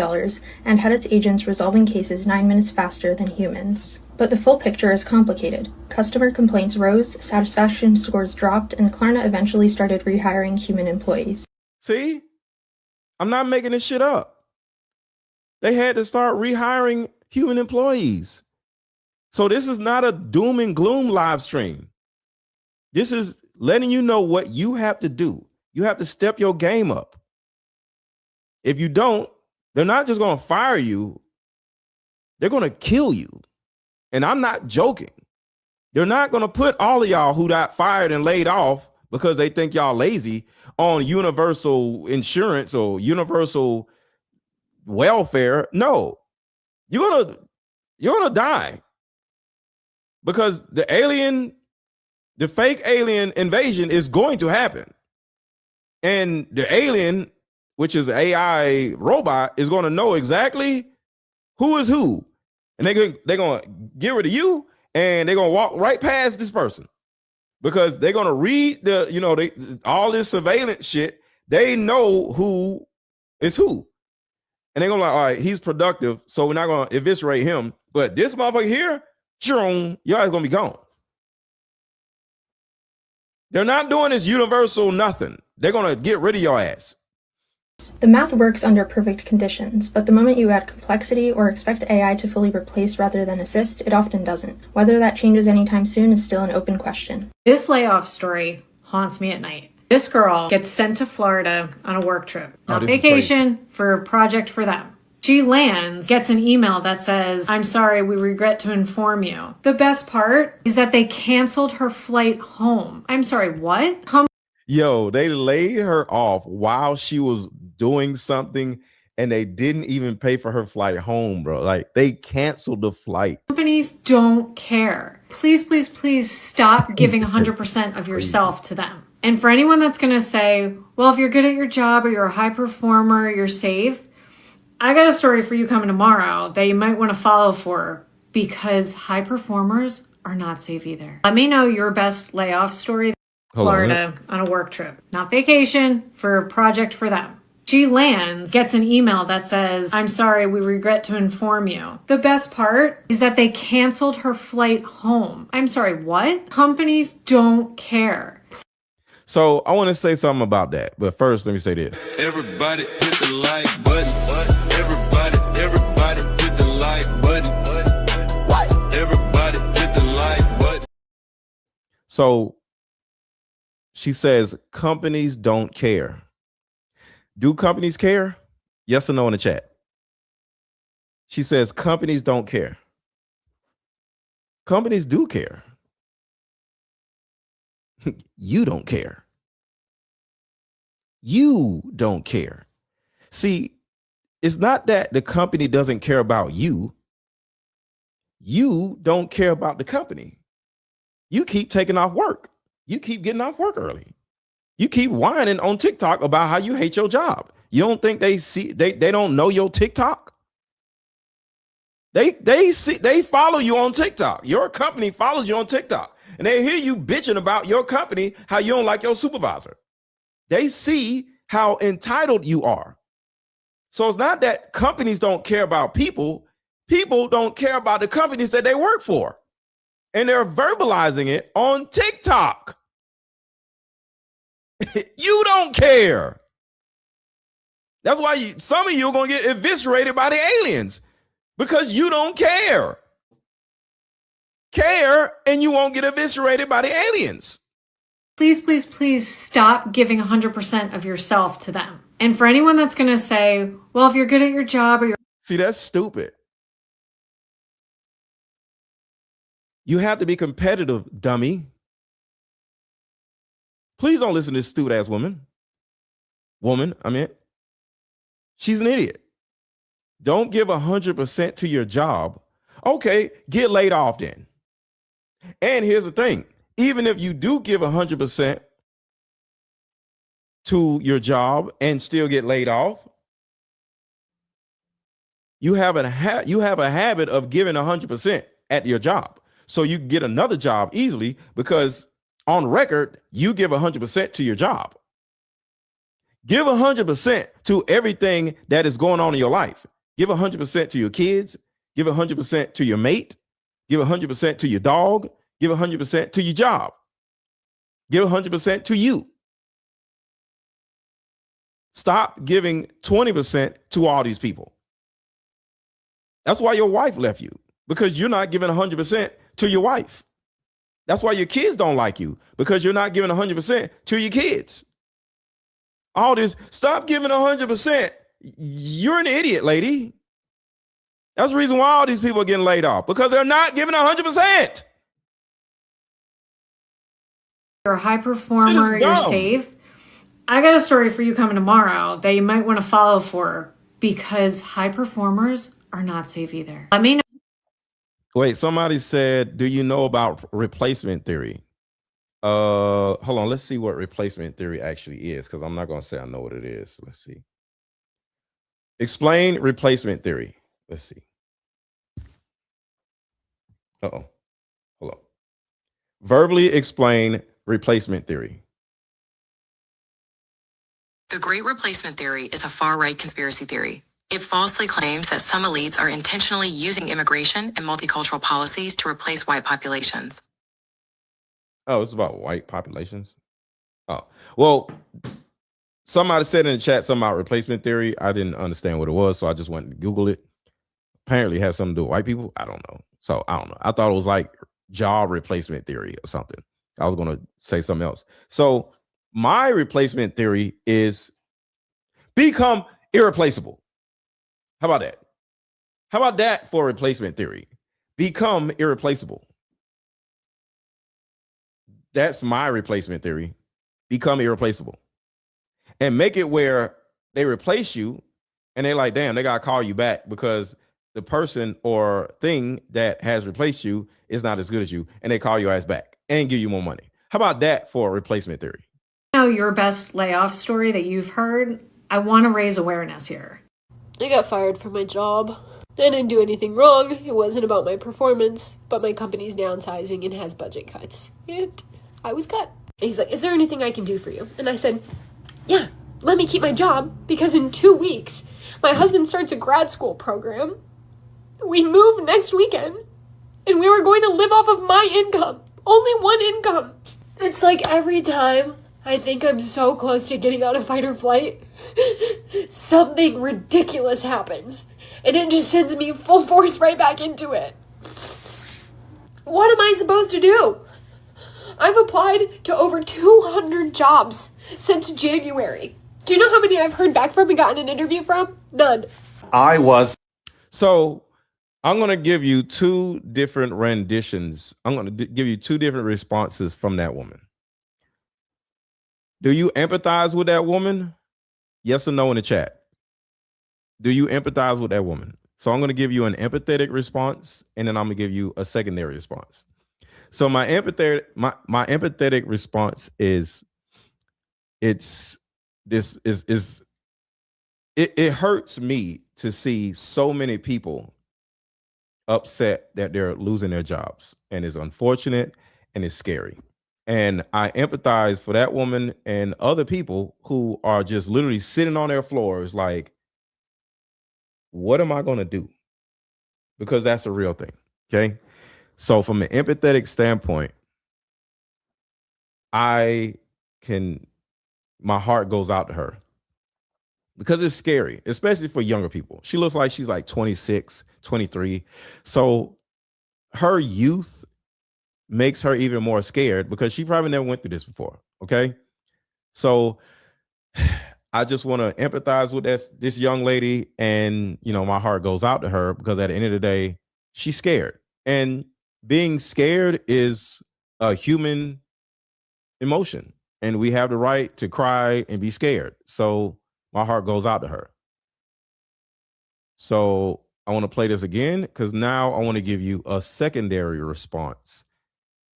and had its agents resolving cases 9 minutes faster than humans. But the full picture is complicated. Customer complaints rose, satisfaction scores dropped, and Klarna eventually started rehiring human employees. See? I'm not making this shit up. They had to start rehiring human employees. So this is not a doom and gloom live stream. This is letting you know what you have to do. You have to step your game up. If you don't, they're not just going to fire you. They're going to kill you. And I'm not joking. They're not going to put all of y'all who got fired and laid off because they think y'all lazy on universal insurance or universal welfare. No, you're gonna die because the fake alien invasion is going to happen. And the alien, which is an AI robot, is going to know exactly who is who. And they're going to get rid of you, and they're going to walk right past this person because they're going to read all this surveillance shit. They know who is who. And they're going to like, all right, he's productive, so we're not going to eviscerate him. But this motherfucker here, your ass going to be gone. They're not doing this universal nothing. They're going to get rid of your ass. The math works under perfect conditions, but the moment you add complexity or expect AI to fully replace rather than assist, it often doesn't. Whether that changes anytime soon is still an open question. This layoff story haunts me at night. This girl gets sent to Florida on a work trip, not vacation, for a project for them. She lands, gets an email that says, "I'm sorry, we regret to inform you." The best part is that they canceled her flight home. I'm sorry, what? Yo, they laid her off while she was doing something and they didn't even pay for her flight home, bro. Like they canceled the flight. Companies don't care. Please, please, please stop giving 100% of yourself to them. And for anyone that's going to say, well, if you're good at your job or you're a high performer, you're safe, I got a story for you coming tomorrow that you might want to follow for, because high performers are not safe either. Let me know your best layoff story. Florida on a work trip, not vacation, for a project for them. She lands, gets an email that says, I'm sorry, we regret to inform you. The best part is that they canceled her flight home. I'm sorry, what? Companies don't care. So I want to say something about that. But first, let me say this. Everybody hit the like button. Everybody hit the like button. Everybody hit the like button. So she says companies don't care. Do companies care? Yes or no in the chat. She says companies don't care. Companies do care. You don't care. You don't care. See, it's not that the company doesn't care about you. You don't care about the company. You keep taking off work. You keep getting off work early. You keep whining on TikTok about how you hate your job. You don't think they don't know your TikTok? They follow you on TikTok. Your company follows you on TikTok. And they hear you bitching about your company, how you don't like your supervisor. They see how entitled you are. So it's not that companies don't care about people. People don't care about the companies that they work for. And they're verbalizing it on TikTok. You don't care. That's why some of you are going to get eviscerated by the aliens, because you don't care. Care, and you won't get eviscerated by the aliens. Please, please, please stop giving 100% of yourself to them. And for anyone that's going to say, well, if you're good at your job or you're... See, that's stupid. You have to be competitive, dummy. Please don't listen to this stupid ass woman. She's an idiot. Don't give 100% to your job. Okay, get laid off then. And here's the thing. Even if you do give 100% to your job and still get laid off, you have a habit of giving 100% at your job. So you get another job easily, because on record, you give 100% to your job. Give 100% to everything that is going on in your life. Give 100% to your kids. Give 100% to your mate. Give 100% to your dog. Give 100% to your job. Give 100% to you. Stop giving 20% to all these people. That's why your wife left you, because you're not giving 100% to your wife. That's why your kids don't like you, because you're not giving 100% to your kids. All this, stop giving 100%. You're an idiot, lady. That's the reason why all these people are getting laid off, because they're not giving 100%. You're a high performer, you're safe. I got a story for you coming tomorrow that you might want to follow for, because high performers are not safe either. Let me know. Wait, somebody said, do you know about replacement theory? Hold on, let's see what replacement theory actually is, because I'm not going to say I know what it is. Let's see. Explain replacement theory. Let's see. Hold on. Verbally explain replacement theory. The Great Replacement Theory is a far-right conspiracy theory. It falsely claims that some elites are intentionally using immigration and multicultural policies to replace white populations. Oh, it's about white populations? Oh, well, somebody said in the chat something about replacement theory. I didn't understand what it was, so I just went to Google it. Apparently it has something to do with white people. I don't know. So I don't know. I thought it was like job replacement theory or something. I was going to say something else. So my replacement theory is become irreplaceable. How about that? How about that for replacement theory? Become irreplaceable. That's my replacement theory. become irreplaceable and make it where they replace you and they're like, damn, they got to call you back because the person or thing that has replaced you is not as good as you, and they call your ass back and give you more money. How about that for a replacement theory? Now, your best layoff story that you've heard, I want to raise awareness here. I got fired from my job. I didn't do anything wrong. It wasn't about my performance, but my company's downsizing and has budget cuts. And I was cut. He's like, is there anything I can do for you? And I said, yeah, let me keep my job because in 2 weeks, my husband starts a grad school program. We move next weekend and we were going to live off of my income. Only one income. It's like every time I think I'm so close to getting out of fight or flight, something ridiculous happens. And it just sends me full force right back into it. What am I supposed to do? I've applied to over 200 jobs since January. Do you know how many I've heard back from and gotten an interview from? None. So I'm going to give you two different renditions. I'm going to give you two different responses from that woman. Do you empathize with that woman? Yes or no in the chat. Do you empathize with that woman? So I'm going to give you an empathetic response, and then I'm going to give you a secondary response. So my empathetic response is, it hurts me to see so many people upset that they're losing their jobs, and it's unfortunate and it's scary. And I empathize for that woman and other people who are just literally sitting on their floors like, what am I going to do? Because that's a real thing. Okay. So from an empathetic standpoint, my heart goes out to her because it's scary, especially for younger people. She looks like she's like 26, 23. So her youth makes her even more scared because she probably never went through this before. Okay. So I just want to empathize with this young lady, and my heart goes out to her because at the end of the day, she's scared, and being scared is a human emotion, and we have the right to cry and be scared. So my heart goes out to her. So I want to play this again because now I want to give you a secondary response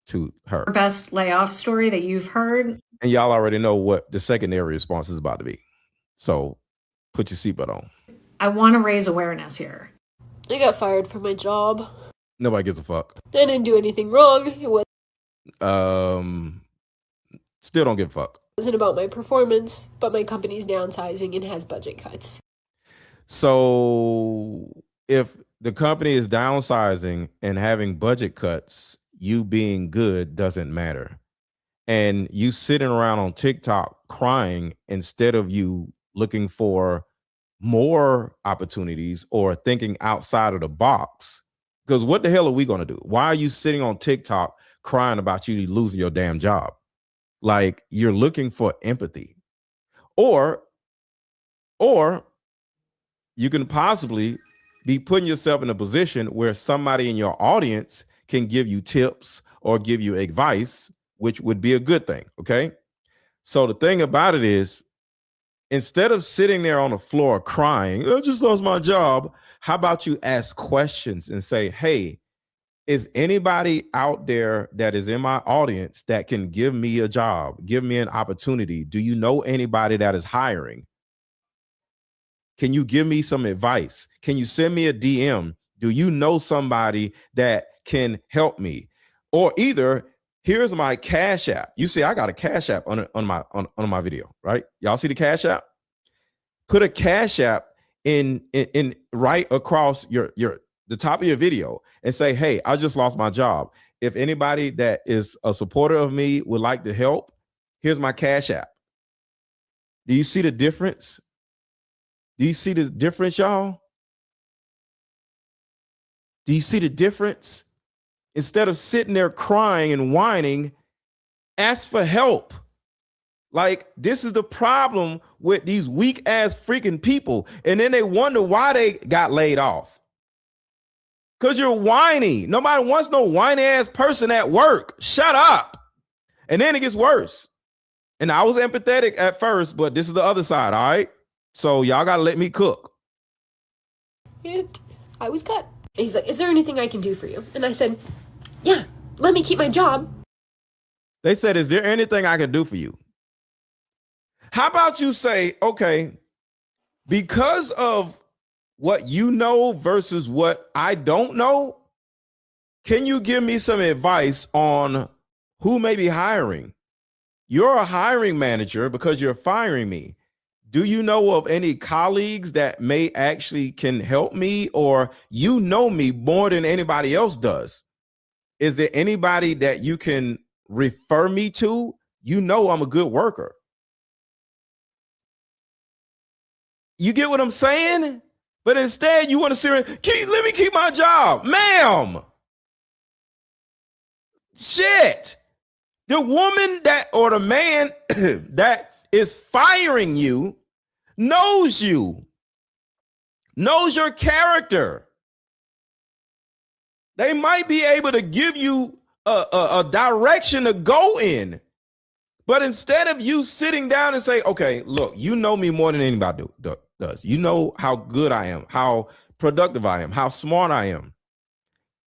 to her. Best layoff story that you've heard. And y'all already know what the secondary response is about to be. So put your seatbelt on. I want to raise awareness here. I got fired from my job. Nobody gives a fuck. I didn't do anything wrong. It still don't give a fuck. wasn't about my performance, but my company's downsizing and has budget cuts. So if the company is downsizing and having budget cuts, you being good doesn't matter. And you sitting around on TikTok crying instead of you looking for more opportunities or thinking outside of the box. Because what the hell are we going to do? Why are you sitting on TikTok crying about you losing your damn job? Like, you're looking for empathy. Or you can possibly be putting yourself in a position where somebody in your audience can give you tips or give you advice, which would be a good thing. Okay. So the thing about it is, instead of sitting there on the floor crying, I just lost my job, how about you ask questions and say, hey, is anybody out there that is in my audience that can give me a job, give me an opportunity? Do you know anybody that is hiring? Can you give me some advice? Can you send me a DM? Do you know somebody that can help me? Or either, here's my Cash App. You see, I got a Cash App on my video, right? Y'all see the Cash App? Put a Cash App in right across the top of your video and say, hey, I just lost my job. If anybody that is a supporter of me would like to help, here's my Cash App. Do you see the difference? Do you see the difference, y'all? Do you see the difference? Instead of sitting there crying and whining, ask for help. Like, this is the problem with these weak ass freaking people. And then they wonder why they got laid off. Because you're whiny. Nobody wants no whiny ass person at work. Shut up. And then it gets worse. And I was empathetic at first, but this is the other side, all right? So y'all got to let me cook. And I was cut. He's like, is there anything I can do for you? And I said, yeah, let me keep my job. They said, is there anything I can do for you? How about you say, okay, because of what you know versus what I don't know, can you give me some advice on who may be hiring? You're a hiring manager because you're firing me. Do you know of any colleagues that may actually can help me, or you know me more than anybody else does? Is there anybody that you can refer me to? You know I'm a good worker. You get what I'm saying? But instead, you want to say, let me keep my job. Ma'am. Shit. The woman that, or the man that is firing you knows you, knows your character. They might be able to give you a direction to go in. But instead of you sitting down and say, okay, look, you know me more than anybody does. You know how good I am, how productive I am, how smart I am.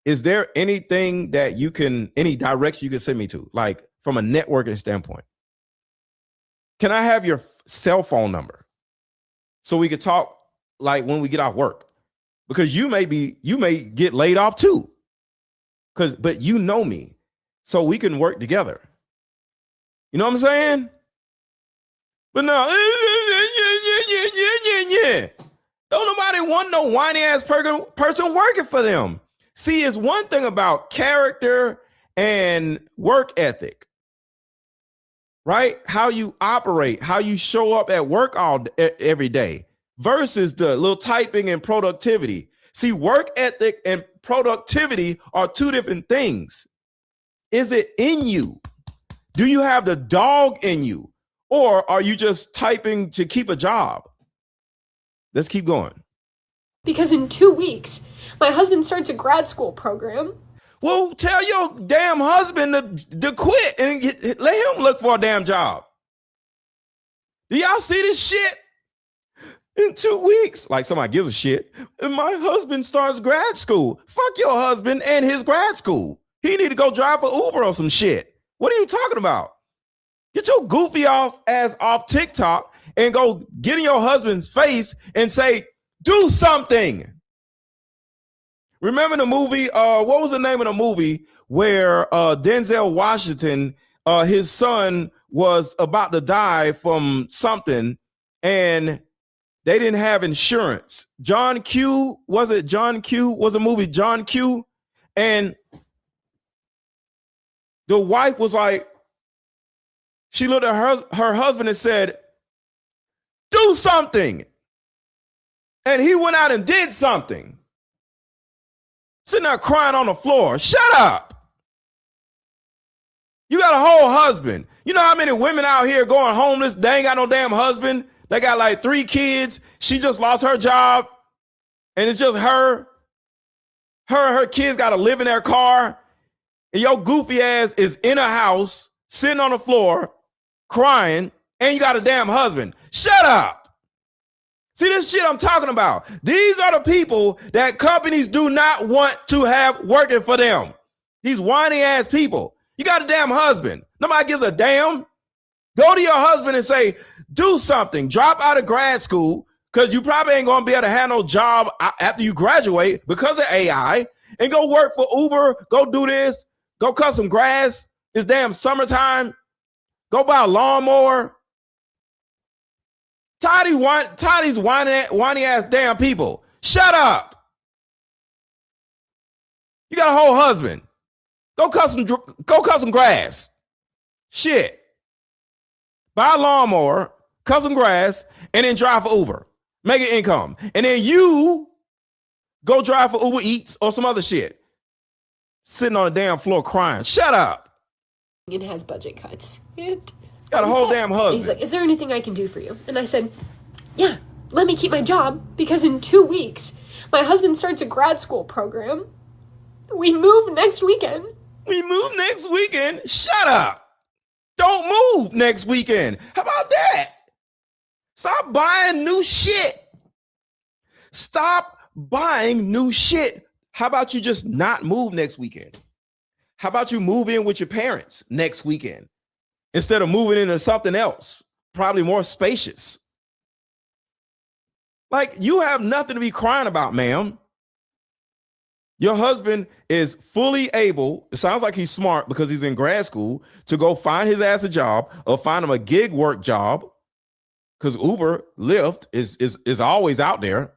Is there anything that you can, any direction you can send me to, like from a networking standpoint? Can I have your cell phone number so we could talk like when we get off work? Because you may get laid off too. But you know me, so we can work together. You know what I'm saying? But no, don't nobody want no whiny ass person working for them. See, it's one thing about character and work ethic, right? How you operate, how you show up at work every day versus the little typing and productivity. See, work ethic and productivity are two different things. Is it in you? Do you have the dog in you? Or are you just typing to keep a job? Let's keep going. Because in 2 weeks, my husband starts a grad school program. Well, tell your damn husband to quit and let him look for a damn job. Do y'all see this shit? In 2 weeks, like somebody gives a shit, and my husband starts grad school. Fuck your husband and his grad school. He need to go drive for Uber or some shit. What are you talking about? Get your goofy ass off TikTok and go get in your husband's face and say, do something. Remember the movie, what was the name of the movie where Denzel Washington, his son was about to die from something and they didn't have insurance. John Q, was it John Q? Was a movie John Q? And the wife was like, she looked at her husband and said, do something. And he went out and did something. Sitting there crying on the floor. Shut up. You got a whole husband. You know how many women out here going homeless? They ain't got no damn husband. They got like 3 kids. She just lost her job. And it's just her. Her and her kids got to live in their car. And your goofy ass is in a house, sitting on the floor, crying, and you got a damn husband. Shut up. See this shit I'm talking about? These are the people that companies do not want to have working for them. These whiny ass people. You got a damn husband. Nobody gives a damn. Go to your husband and say, do something. Drop out of grad school because you probably ain't going to be able to have no job after you graduate because of AI, and go work for Uber. Go do this. Go cut some grass. It's damn summertime. Go buy a lawnmower. Tired of these whiny ass damn people. Shut up. You got a whole husband. Go cut some grass. Shit. Buy a lawnmower, cut some grass, and then drive for Uber. Make an income. And then you go drive for Uber Eats or some other shit. Sitting on the damn floor crying. Shut up. It has budget cuts. And got a whole damn husband. He's like, is there anything I can do for you? And I said, yeah, let me keep my job because in 2 weeks, my husband starts a grad school program. We move next weekend. We move next weekend? Shut up. Don't move next weekend. How about that? Stop buying new shit. Stop buying new shit. How about you just not move next weekend? How about you move in with your parents next weekend instead of moving into something else, probably more spacious? Like, you have nothing to be crying about, ma'am. Your husband is fully able, it sounds like he's smart because he's in grad school, to go find his ass a job or find him a gig work job, because Uber, Lyft is always out there.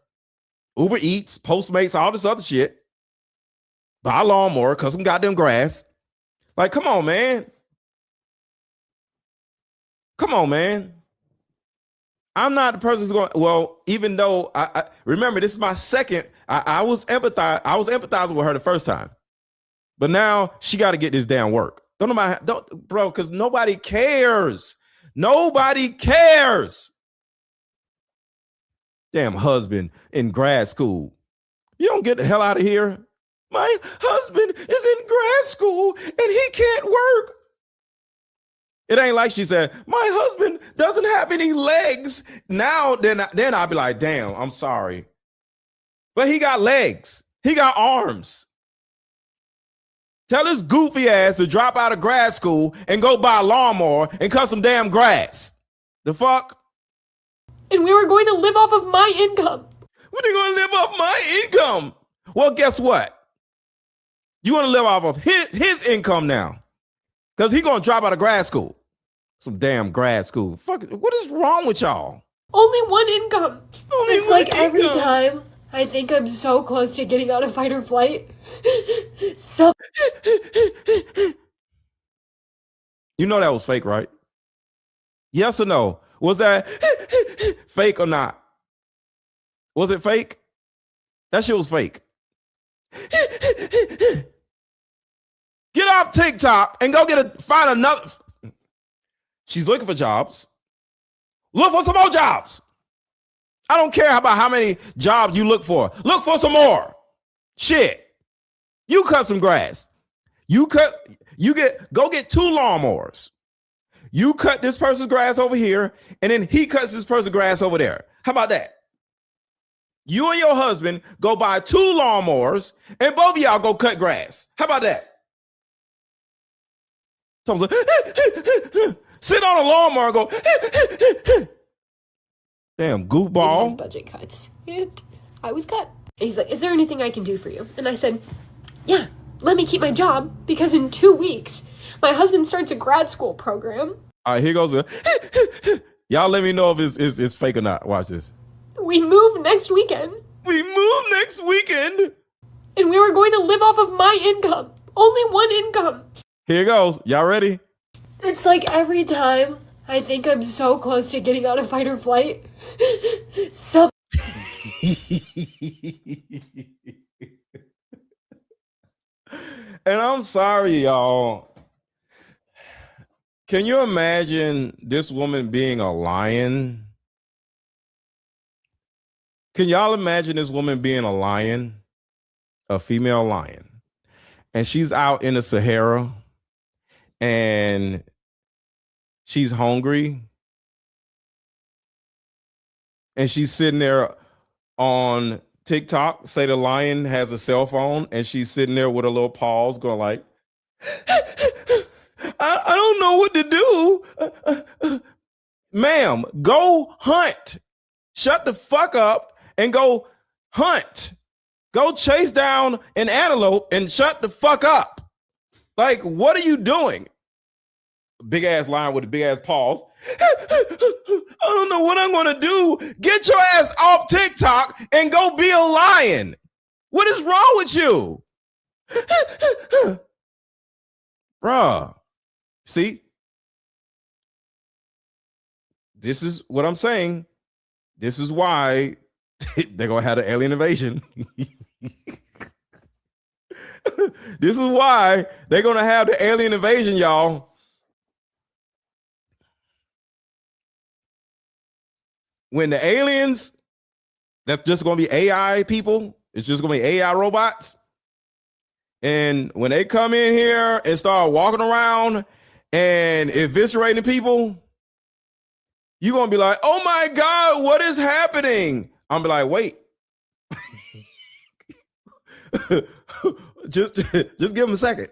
Uber Eats, Postmates, all this other shit. Buy a lawnmower, cut some goddamn grass. Like, come on, man. Come on, man. I'm not the person who's going, well, even though I remember this is my second, I was empathizing with her the first time. But now she got to get this damn work. Bro, because nobody cares. Nobody cares. Damn husband in grad school. You don't get the hell out of here. My husband is in grad school and he can't work. It ain't like she said, my husband doesn't have any legs. Now, then I'll be like, damn, I'm sorry. But he got legs. He got arms. Tell his goofy ass to drop out of grad school and go buy a lawnmower and cut some damn grass. The fuck? And we were going to live off of my income. We're going to live off my income. Well, guess what? You want to live off of his income now. Because he's going to drop out of grad school. Some damn grad school. Fuck, what is wrong with y'all? Only one income. It's one like every income. time I think I'm so close to getting out of fight or flight. So you know that was fake, right? Yes or no? Was that fake or not? Was it fake? That shit was fake. Get off TikTok and go find another. She's looking for jobs. Look for some more jobs. I don't care about how many jobs you look for. Look for some more. Shit. You cut some grass. Go get 2 lawnmowers. You cut this person's grass over here, and then he cuts this person's grass over there. How about that? You and your husband go buy 2 lawnmowers, and both of y'all go cut grass. How about that? Someone's like, sit on a lawnmower and go, damn goofball. His budget cuts. And I was cut. He's like, is there anything I can do for you? And I said, yeah, let me keep my job because in 2 weeks, my husband starts a grad school program. All right, here goes. Y'all let me know if it's fake or not. Watch this. We move next weekend. And we were going to live off of my income. Only one income. Here goes. Y'all ready? It's like every time I think I'm so close to getting out of fight or flight. So and I'm sorry, y'all. Can you imagine this woman being a lion? Can y'all imagine this woman being a lion? A female lion. And she's out in the Sahara and she's hungry. And she's sitting there on TikTok, say the lion has a cell phone, and she's sitting there with her little paws going like, I don't know what to do. Ma'am, go hunt. Shut the fuck up and go hunt. Go chase down an antelope and shut the fuck up. Like, what are you doing? Big ass lion with the big ass paws. I don't know what I'm going to do. Get your ass off TikTok and go be a lion. What is wrong with you? Bruh. See? This is what I'm saying. This is why they're going to have an alien invasion. This is why they're going to have the alien invasion, y'all. When the aliens, that's just going to be AI people. It's just going to be AI robots. And when they come in here and start walking around and eviscerating people, you're going to be like, oh my God, what is happening? I'm be like, wait. just give him a second.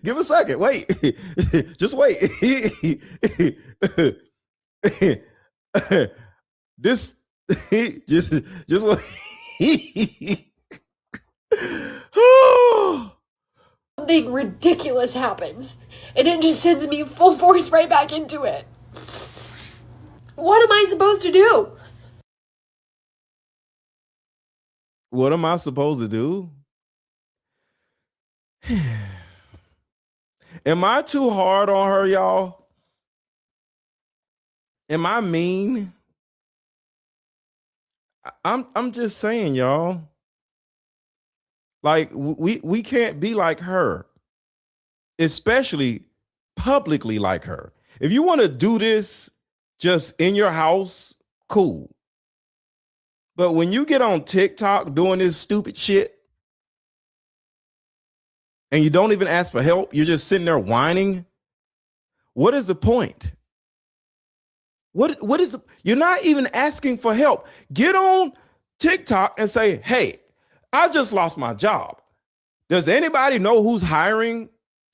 Give him a second. Wait. Just wait. This just wait. Something ridiculous happens, and it just sends me full force right back into it. What am I supposed to do? What am I supposed to do? Am I too hard on her, y'all? Am I mean? I'm just saying, y'all. Like we can't be like her, especially publicly like her. If you want to do this just in your house, cool. But when you get on TikTok doing this stupid shit and you don't even ask for help, you're just sitting there whining. What is the point? What is you're not even asking for help. Get on TikTok and say, hey, I just lost my job. Does anybody know who's hiring?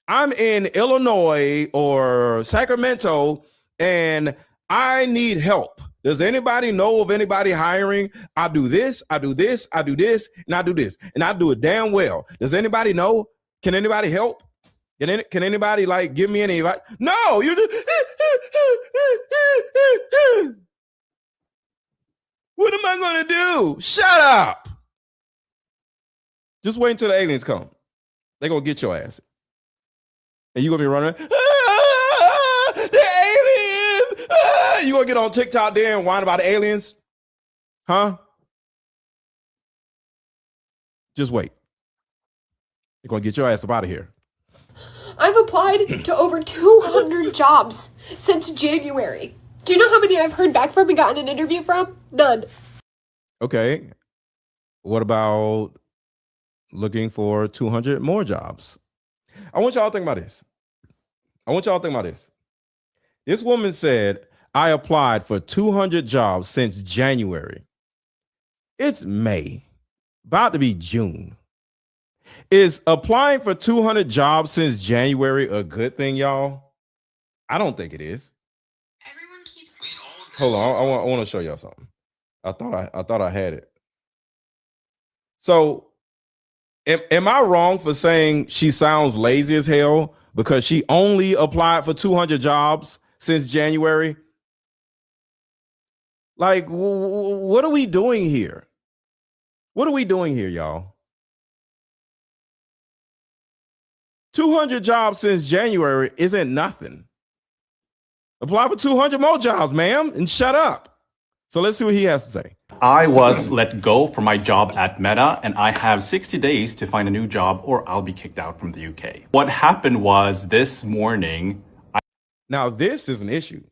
I'm in Illinois or Sacramento and I need help. Does anybody know of anybody hiring? I do this, I do this, I do this, and I do this. And I do it damn well. Does anybody know? Can anybody help? Can anybody like give me any advice? No, you just what am I gonna do? Shut up. Just wait until the aliens come. They're gonna get your ass. And you're gonna be running. The aliens! You gonna get on TikTok there and whine about the aliens? Huh? Just wait. They're gonna get your ass up out of here. I've applied to over 200 jobs since January. Do you know how many I've heard back from and gotten an interview from? None. Okay. What about looking for 200 more jobs? I want y'all to think about this. This woman said, I applied for 200 jobs since January. It's May, about to be June. Is applying for 200 jobs since January a good thing, y'all? I don't think it is. Everyone keeps Hold on, I want to show y'all something. I thought I had it. So, am I wrong for saying she sounds lazy as hell because she only applied for 200 jobs since January? Like, what are we doing here? What are we doing here, y'all? 200 jobs since January isn't nothing. Apply for 200 more jobs, ma'am, and shut up. So let's see what he has to say. I was let go from my job at Meta, and I have 60 days to find a new job or I'll be kicked out from the UK. What happened was this morning. Now, this is an issue.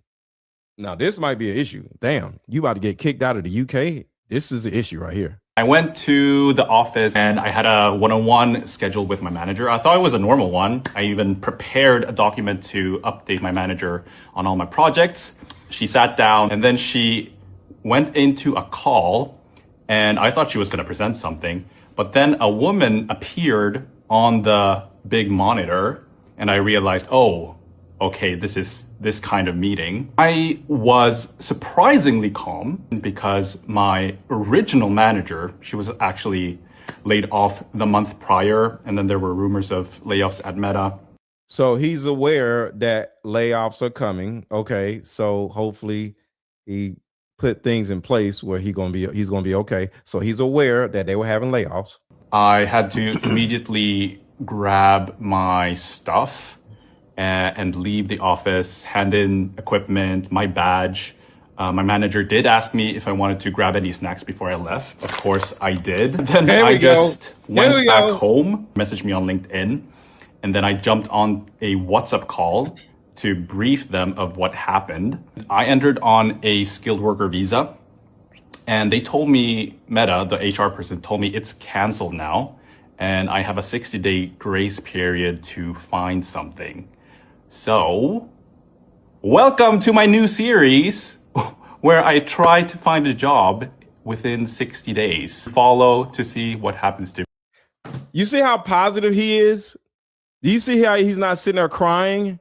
Now, this might be an issue. Damn, you about to get kicked out of the UK? This is the issue right here. I went to the office and I had a one-on-one scheduled with my manager. I thought it was a normal one. I even prepared a document to update my manager on all my projects. She sat down and then she went into a call and I thought she was going to present something. But then a woman appeared on the big monitor and I realized, oh, okay, this is this kind of meeting. I was surprisingly calm because my original manager, she was actually laid off the month prior. And then there were rumors of layoffs at Meta. So he's aware that layoffs are coming. Okay, so hopefully he put things in place where he's gonna be okay. So he's aware that they were having layoffs. I had to immediately grab my stuff and leave the office, hand in equipment, my badge. My manager did ask me if I wanted to grab any snacks before I left. Of course, I did. Then I just went back home, messaged me on LinkedIn, and then I jumped on a WhatsApp call to brief them of what happened. I entered on a skilled worker visa, and they told me, Meta, the HR person, told me it's canceled now. and I have a 60-day grace period to find something. So, welcome to my new series where I try to find a job within 60 days. Follow to see what happens to me. You see how positive he is? Do you see how he's not sitting there crying?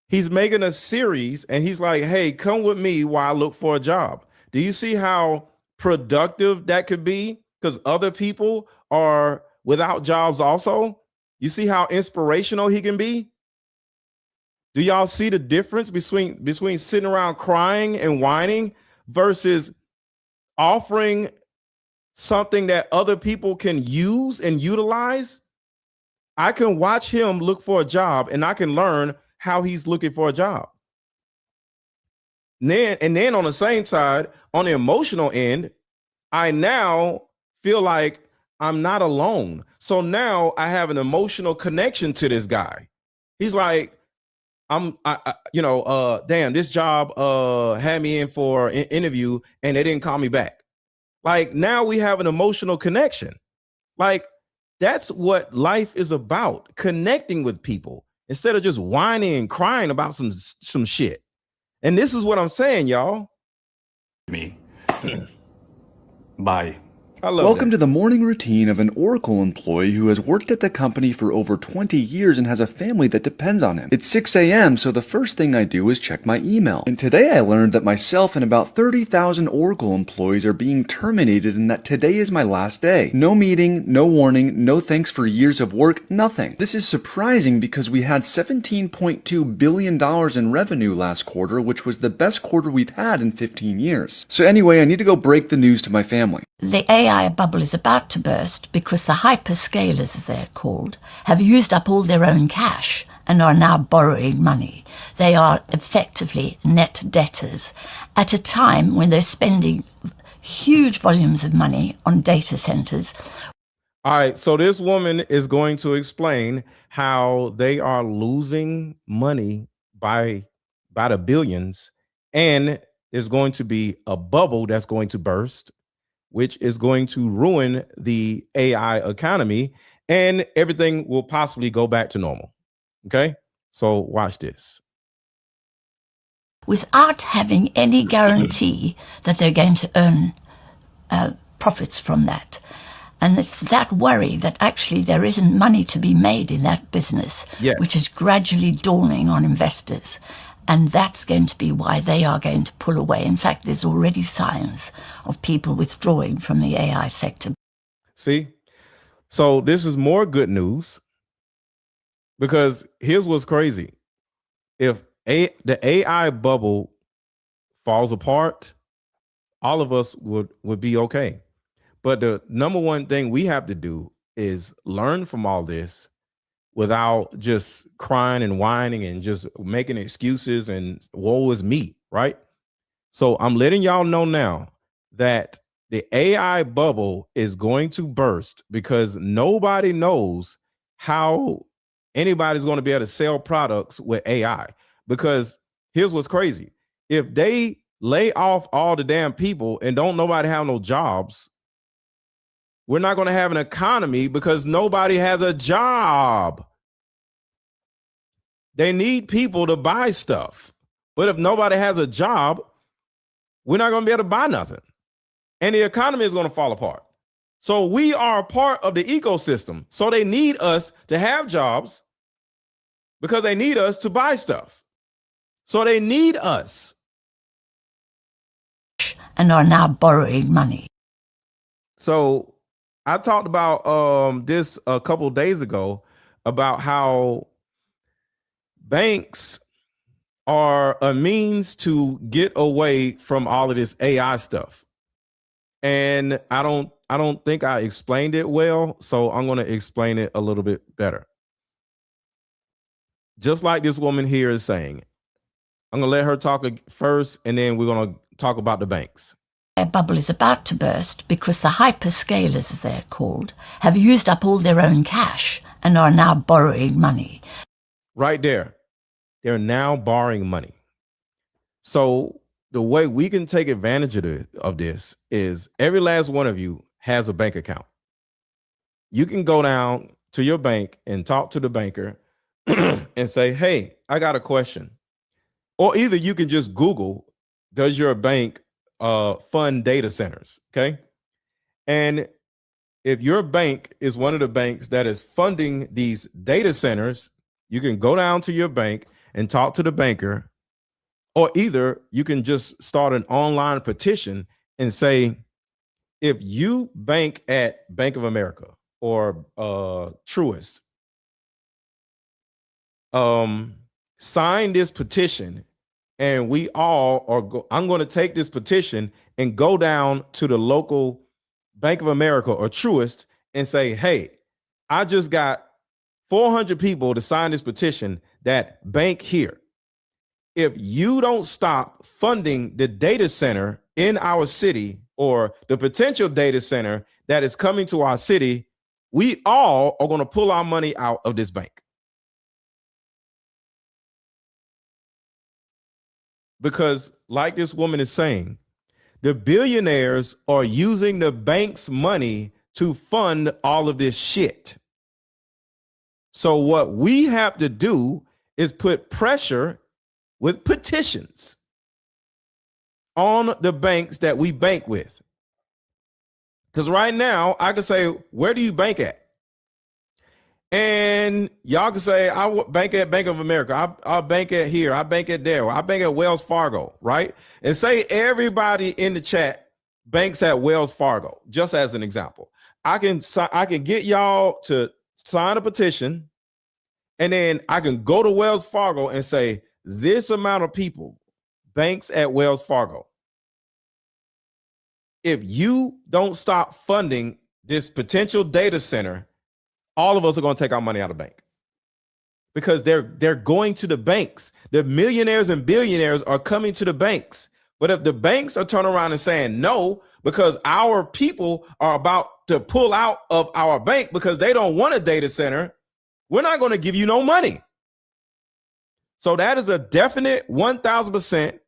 He's making a series and he's like, hey, come with me while I look for a job. Do you see how productive that could be? Because other people are without jobs also. You see how inspirational he can be? Do y'all see the difference between sitting around crying and whining versus offering something that other people can use and utilize? I can watch him look for a job and I can learn how he's looking for a job. And then on the same side, on the emotional end, I now feel like I'm not alone. So now I have an emotional connection to this guy. He's like, damn, this job had me in for an interview and they didn't call me back. Like now we have an emotional connection. Like that's what life is about, connecting with people instead of just whining and crying about some shit. And this is what I'm saying, y'all. Me. Bye. Welcome to the morning routine of an Oracle employee who has worked at the company for over 20 years and has a family that depends on him. It's 6 a.m., so the first thing I do is check my email. And today I learned that myself and about 30,000 Oracle employees are being terminated and that today is my last day. No meeting, no warning, no thanks for years of work, nothing. This is surprising because we had $17.2 billion in revenue last quarter, which was the best quarter we've had in 15 years. So anyway, I need to go break the news to my family. The AI bubble is about to burst because the hyperscalers, as they're called, have used up all their own cash and are now borrowing money. They are effectively net debtors at a time when they're spending huge volumes of money on data centers. All right, so this woman is going to explain how they are losing money by the billions, and there's going to be a bubble that's going to burst, which is going to ruin the AI economy, and everything will possibly go back to normal. Okay, so watch this. Without having any guarantee that they're going to earn profits from that. And it's that worry that actually there isn't money to be made in that business, which is gradually dawning on investors. And that's going to be why they are going to pull away. In fact, there's already signs of people withdrawing from the AI sector. See, so this is more good news, because here's what's crazy. If the AI bubble falls apart, all of us would be okay. But the number one thing we have to do is learn from all this without just crying and whining and just making excuses and woe is me, right? So I'm letting y'all know now that the AI bubble is going to burst because nobody knows how anybody's going to be able to sell products with AI. Because here's what's crazy. If they lay off all the damn people and don't nobody have no jobs, we're not going to have an economy because nobody has a job. They need people to buy stuff. But if nobody has a job, we're not going to be able to buy nothing. And the economy is going to fall apart. So we are a part of the ecosystem. So they need us to have jobs because they need us to buy stuff. So they need us. And are now borrowing money. So I talked about this a couple of days ago about how banks are a means to get away from all of this AI stuff. And I don't think I explained it well, so I'm going to explain it a little bit better. Just like this woman here is saying. I'm going to let her talk first, and then we're going to talk about the banks. A bubble is about to burst because the hyperscalers, as they're called, have used up all their own cash and are now borrowing money. Right there. They're now borrowing money. So the way we can take advantage of this is every last one of you has a bank account. you can go down to your bank and talk to the banker and say, hey, I got a question. Or either you can just Google, does your bank fund data centers? Okay. And if your bank is one of the banks that is funding these data centers, you can go down to your bank and talk to the banker, or either you can just start an online petition and say, if you bank at Bank of America or Truist, sign this petition, and we all are I'm going to take this petition and go down to the local Bank of America or Truist and say, hey, I just got 400 people to sign this petition that bank here. If you don't stop funding the data center in our city or the potential data center that is coming to our city, we all are going to pull our money out of this bank. Because like this woman is saying, the billionaires are using the bank's money to fund all of this shit. So what we have to do is put pressure with petitions on the banks that we bank with. Because right now I can say, where do you bank at? And y'all can say, I bank at Bank of America. I bank at here. I bank at there. I bank at Wells Fargo, right? And say everybody in the chat banks at Wells Fargo, just as an example. I can get y'all to sign a petition, and then I can go to Wells Fargo and say, this amount of people banks at Wells Fargo. If you don't stop funding this potential data center, all of us are going to take our money out of the bank, because they're going to the banks. The millionaires and billionaires are coming to the banks. But if the banks are turning around and saying no, because our people are about to pull out of our bank because they don't want a data center, we're not going to give you no money. So that is a definite 1000%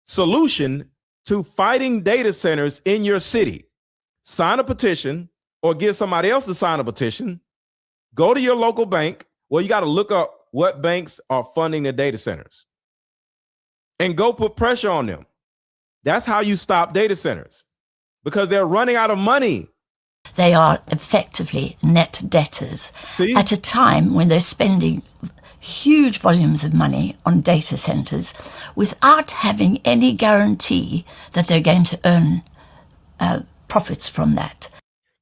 solution to fighting data centers in your city. Sign a petition, or get somebody else to sign a petition. Go to your local bank. Well, you got to look up what banks are funding the data centers and go put pressure on them. That's how you stop data centers, because they're running out of money. They are effectively net debtors. See? At a time when they're spending huge volumes of money on data centers without having any guarantee that they're going to earn profits from that.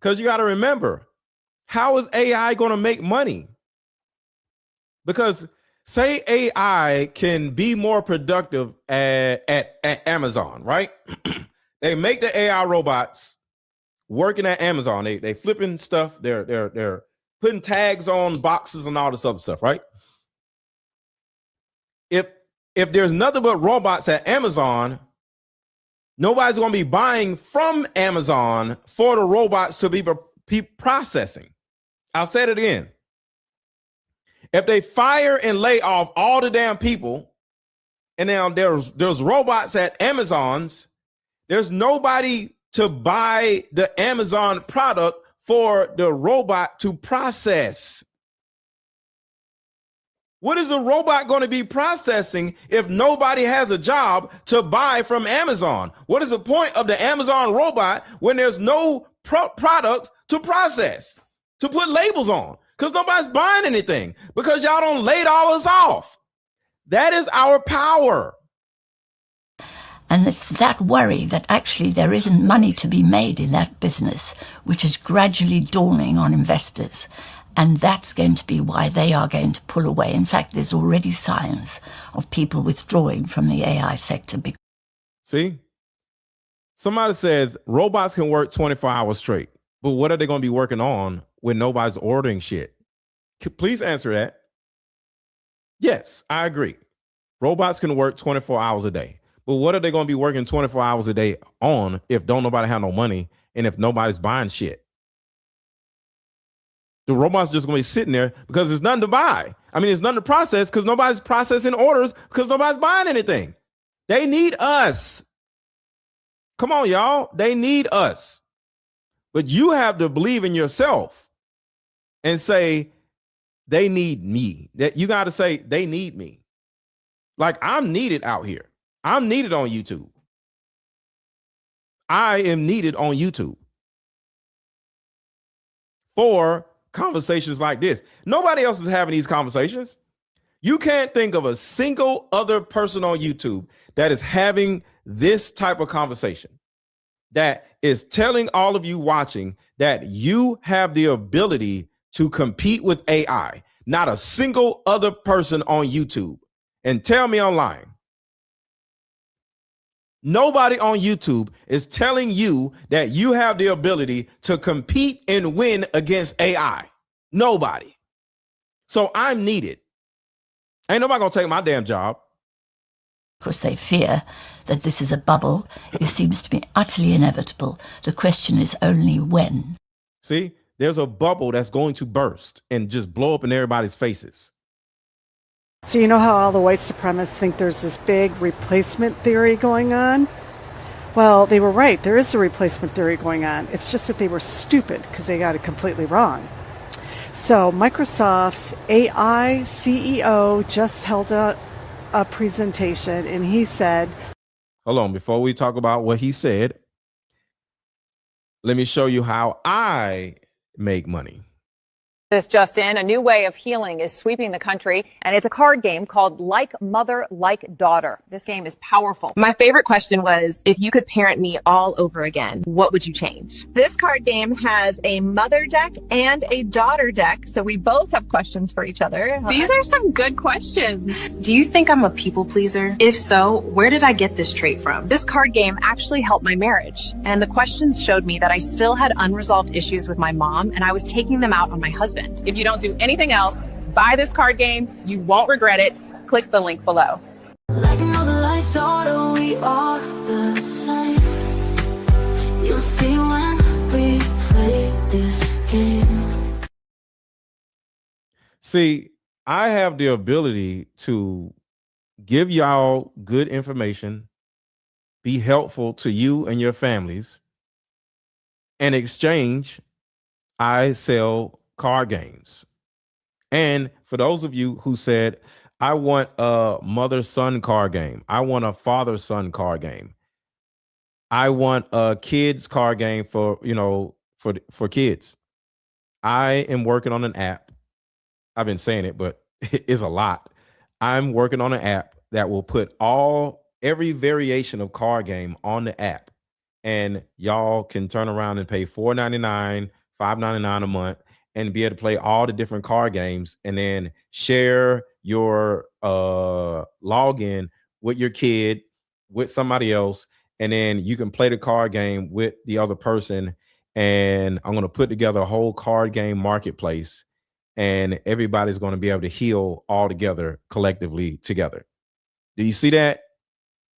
Because you got to remember, how is AI going to make money? Because say AI can be more productive at Amazon, right? They make the AI robots working at Amazon. They flipping stuff. They're putting tags on boxes and all this other stuff, right? If there's nothing but robots at Amazon, nobody's going to be buying from Amazon for the robots to be processing. I'll say it again. If they fire and lay off all the damn people, and now there's robots at Amazon's, there's nobody to buy the Amazon product for the robot to process. What is a robot going to be processing if nobody has a job to buy from Amazon? What is the point of the Amazon robot when there's no products to process, to put labels on? Because nobody's buying anything, because y'all don't lay all us off. That is our power. And it's that worry that actually there isn't money to be made in that business, which is gradually dawning on investors. And that's going to be why they are going to pull away. In fact, there's already signs of people withdrawing from the AI sector. See, somebody says robots can work 24 hours straight, but what are they going to be working on when nobody's ordering shit? Please answer that. Yes, I agree. Robots can work 24 hours a day, but what are they going to be working 24 hours a day on if don't nobody have no money and if nobody's buying shit? The robot's just going to be sitting there because there's nothing to buy. I mean, there's nothing to process because nobody's processing orders because nobody's buying anything. They need us. Come on, y'all. They need us. But you have to believe in yourself. and say they need me. That you got to say they need me. Like I'm needed out here. I'm needed on YouTube. I am needed on YouTube for conversations like this. Nobody else is having these conversations. You can't think of a single other person on YouTube that is having this type of conversation, that is telling all of you watching that you have the ability to compete with AI. Not a single other person on YouTube. And tell me I'm lying. Nobody on YouTube is telling you that you have the ability to compete and win against AI. Nobody. So I'm needed. Ain't nobody gonna take my damn job. Of course, they fear that this is a bubble. It seems to be utterly inevitable. The question is only when. See, there's a bubble that's going to burst and just blow up in everybody's faces. So you know how all the white supremacists think there's this big replacement theory going on? Well, they were right. There is a replacement theory going on. It's just that they were stupid because they got it completely wrong. So Microsoft's AI CEO just held a presentation and he said... Hold on, before we talk about what he said, let me show you how I make money. This just in, a new way of healing is sweeping the country, and it's a card game called Like Mother, Like Daughter. This game is powerful. My favorite question was, if you could parent me all over again, what would you change? This card game has a mother deck and a daughter deck, so we both have questions for each other. These are some good questions. Do you think I'm a people pleaser? If so, where did I get this trait from? This card game actually helped my marriage, and the questions showed me that I still had unresolved issues with my mom, and I was taking them out on my husband. If you don't do anything else, buy this card game. You won't regret it. Click the link below. Like mother, like daughter, we are the same. You'll see when we play this game. See, I have the ability to give y'all good information, be helpful to you and your families. In exchange, I sell card games. And for those of you who said, I want a mother-son card game, I want a father-son card game, I want a kids card game for, for kids. I am working on an app. I've been saying it, but it's a lot. I'm working on an app that will put every variation of card game on the app, and y'all can turn around and pay $4.99, $5.99 a month, and be able to play all the different card games, and then share your login with your kid, with somebody else, and then you can play the card game with the other person. And I'm going to put together a whole card game marketplace, and everybody's going to be able to heal all together, collectively together. Do you see that?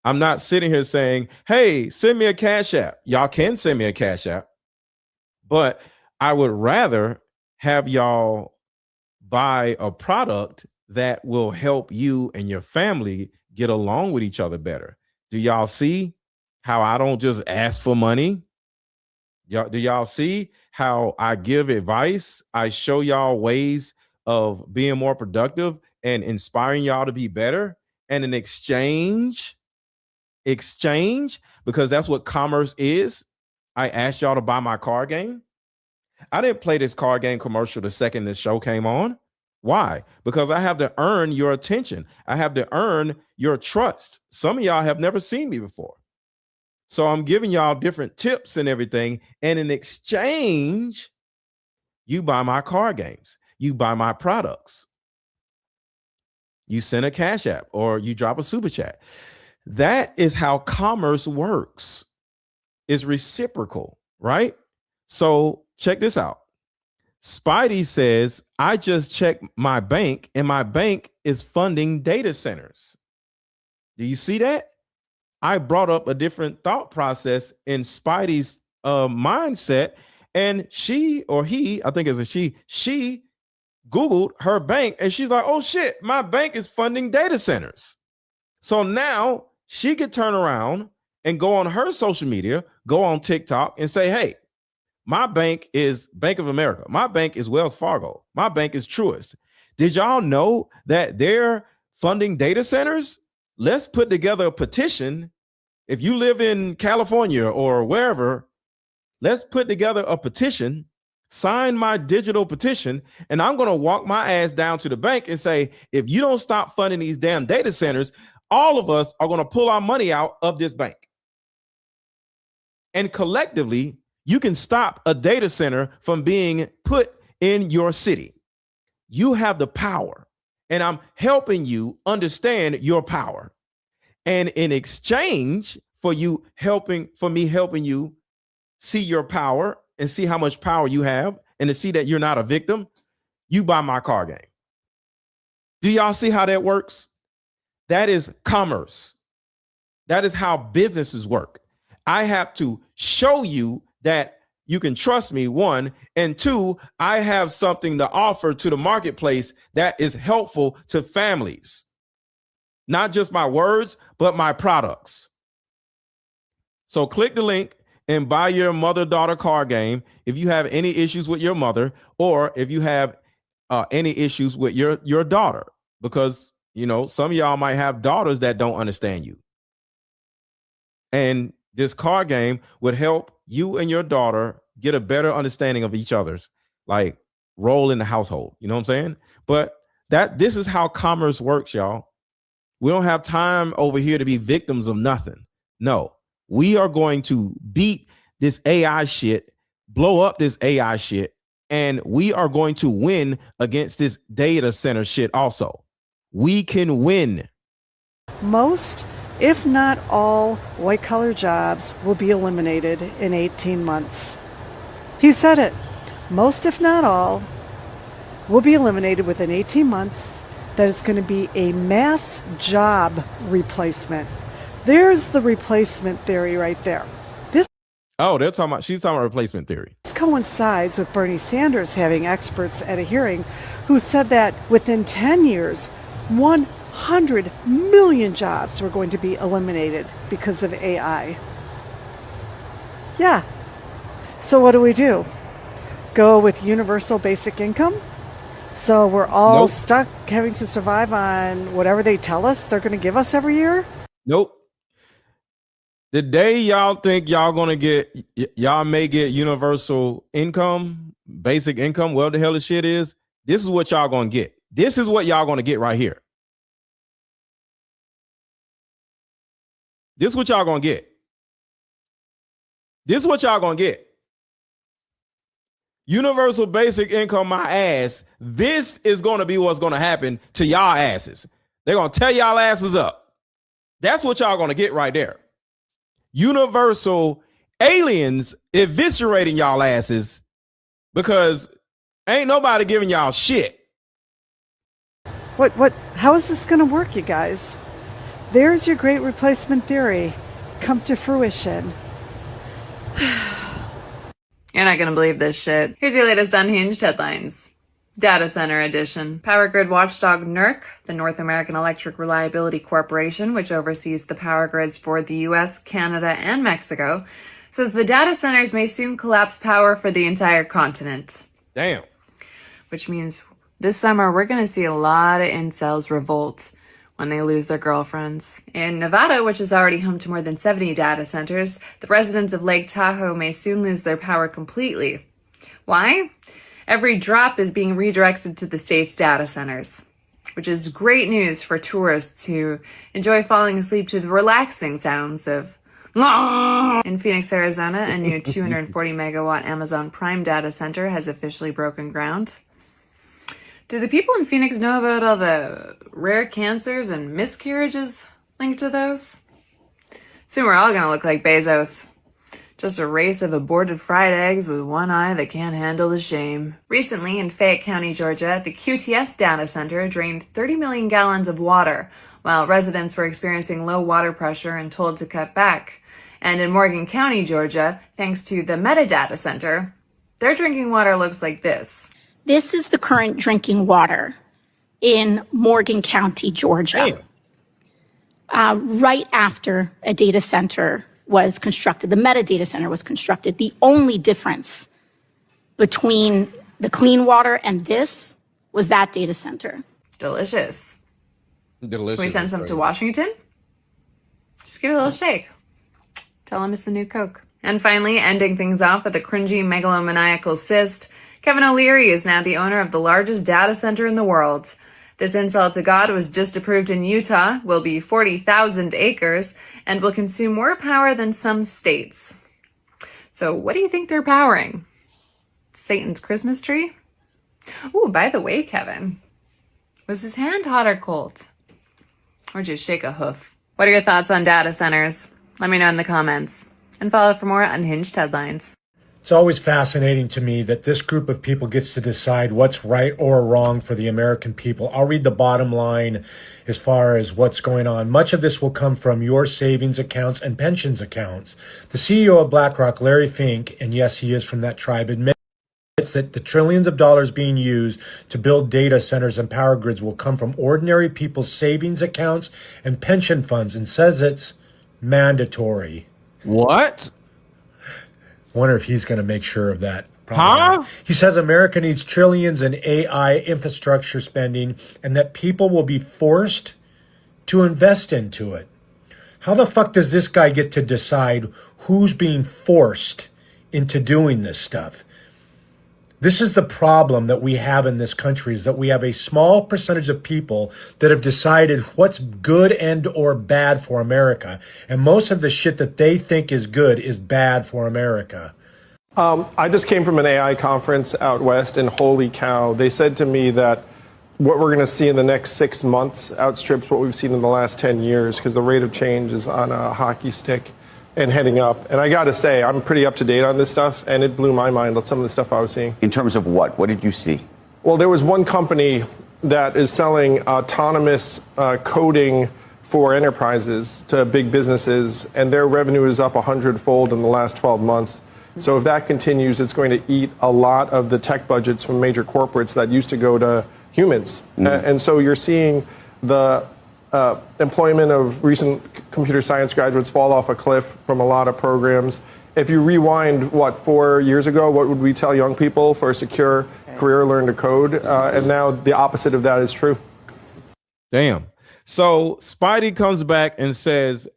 I'm not sitting here saying, hey, send me a Cash App. Y'all can send me a Cash App, but I would rather have y'all buy a product that will help you and your family get along with each other better. Do y'all see how I don't just ask for money? Do y'all see how I give advice? I show y'all ways of being more productive and inspiring y'all to be better. And in exchange, because that's what commerce is, I asked y'all to buy my card game. I didn't play this card game commercial the second the show came on. Why? Because I have to earn your attention. I have to earn your trust. Some of y'all have never seen me before. So I'm giving y'all different tips and everything. And in exchange, you buy my card games. You buy my products. You send a Cash App or you drop a super chat. That is how commerce works. It's reciprocal, right? So check this out. Spidey says, I just checked my bank and my bank is funding data centers. Do you see that? I brought up a different thought process in Spidey's mindset, and she or he, I think it's a she Googled her bank and she's like, oh shit, my bank is funding data centers. So now she could turn around and go on her social media, go on TikTok and say, hey, My bank is Bank of America. My bank is Wells Fargo. My bank is Truist. Did y'all know that they're funding data centers? Let's put together a petition. If you live in California or wherever, let's put together a petition, sign my digital petition, and I'm going to walk my ass down to the bank and say, if you don't stop funding these damn data centers, all of us are going to pull our money out of this bank. And collectively, you can stop a data center from being put in your city. You have the power, and I'm helping you understand your power. And in exchange for me helping you see your power and see how much power you have and to see that you're not a victim, you buy my car game. Do y'all see how that works? That is commerce. That is how businesses work. I have to show you that you can trust me, one, and two, I have something to offer to the marketplace that is helpful to families. Not just my words, but my products. So click the link and buy your mother-daughter card game if you have any issues with your mother, or if you have any issues with your daughter, because some of y'all might have daughters that don't understand you. And this card game would help you and your daughter get a better understanding of each other's like role in the household. You know what I'm saying? But this is how commerce works, y'all. We don't have time over here to be victims of nothing. No, we are going to beat this AI shit, blow up this AI shit, and we are going to win against this data center shit also. We can win. Most, if not all, white-collar jobs will be eliminated in 18 months. He said it. Most, if not all, will be eliminated within 18 months. That it's going to be a mass job replacement. There's the replacement theory right there. She's talking about replacement theory. This coincides with Bernie Sanders having experts at a hearing who said that within 10 years, 100 million jobs were going to be eliminated because of AI. Yeah. So what do? Go with universal basic income? So we're all stuck having to survive on whatever they tell us they're going to give us every year? Nope. The day y'all think y'all may get universal income, basic income, whatever the hell the shit is, this is what y'all going to get. This is what y'all going to get right here. This is what y'all going to get. This is what y'all going to get. Universal basic income, my ass. This is going to be what's going to happen to y'all asses. They're going to tear y'all asses up. That's what y'all going to get right there. Universal aliens eviscerating y'all asses because ain't nobody giving y'all shit. How is this going to work, you guys? There's your great replacement theory come to fruition. You're not going to believe this shit. Here's your latest unhinged headlines. Data center edition. Power grid watchdog NERC, the North American Electric Reliability Corporation, which oversees the power grids for the US, Canada, and Mexico, says the data centers may soon collapse power for the entire continent. Damn. Which means this summer we're going to see a lot of incels revolt when they lose their girlfriends. In Nevada, which is already home to more than 70 data centers, the residents of Lake Tahoe may soon lose their power completely. Why? Every drop is being redirected to the state's data centers, which is great news for tourists who enjoy falling asleep to the relaxing sounds of in Phoenix, Arizona, a new 240 megawatt Amazon Prime data center has officially broken ground. Do the people in Phoenix know about all the rare cancers and miscarriages linked to those? Soon we're all gonna look like Bezos. Just a race of aborted fried eggs with one eye that can't handle the shame. Recently, in Fayette County, Georgia, the QTS data center drained 30 million gallons of water, while residents were experiencing low water pressure and told to cut back. And in Morgan County, Georgia, thanks to the Meta data center, their drinking water looks like this. This is the current drinking water in Morgan County, Georgia. Right after a data center was constructed, the Meta data center was constructed. The only difference between the clean water and this was that data center. Delicious. Delicious. Can we send some to Washington? Just give it a little shake. Tell them it's the new Coke. And finally, ending things off with a cringy megalomaniacal cyst, Kevin O'Leary is now the owner of the largest data center in the world. This insult to God was just approved in Utah, will be 40,000 acres, and will consume more power than some states. So what do you think they're powering? Satan's Christmas tree? Ooh, by the way, Kevin, was his hand hot or cold? Or just shake a hoof? What are your thoughts on data centers? Let me know in the comments. And follow for more unhinged headlines. It's always fascinating to me that this group of people gets to decide what's right or wrong for the American people. I'll read the bottom line as far as what's going on. Much of this will come from your savings accounts and pensions accounts. The CEO of BlackRock, Larry Fink, and yes, he is from that tribe, admits that the trillions of dollars being used to build data centers and power grids will come from ordinary people's savings accounts and pension funds, and says it's mandatory. What? Wonder if he's going to make sure of that. Probably not. He says America needs trillions in AI infrastructure spending and that people will be forced to invest into it. How the fuck does this guy get to decide who's being forced into doing this stuff? This is the problem that we have in this country, is that we have a small percentage of people that have decided what's good and or bad for America. And most of the shit that they think is good is bad for America. I just came from an AI conference out west, and holy cow, they said to me that what we're going to see in the next 6 months outstrips what we've seen in the last 10 years because the rate of change is on a hockey stick and heading up. And I got to say, I'm pretty up to date on this stuff, and it blew my mind on some of the stuff I was seeing. In terms of what? What did you see? Well, there was one company that is selling autonomous coding for enterprises to big businesses, and their revenue is up 100-fold in the last 12 months. So if that continues, it's going to eat a lot of the tech budgets from major corporates that used to go to humans. And so you're seeing the employment of recent computer science graduates fall off a cliff from a lot of programs. If you rewind, 4 years ago, what would we tell young people for a secure career, learn to code? And now the opposite of that is true. Damn. So Spidey comes back and says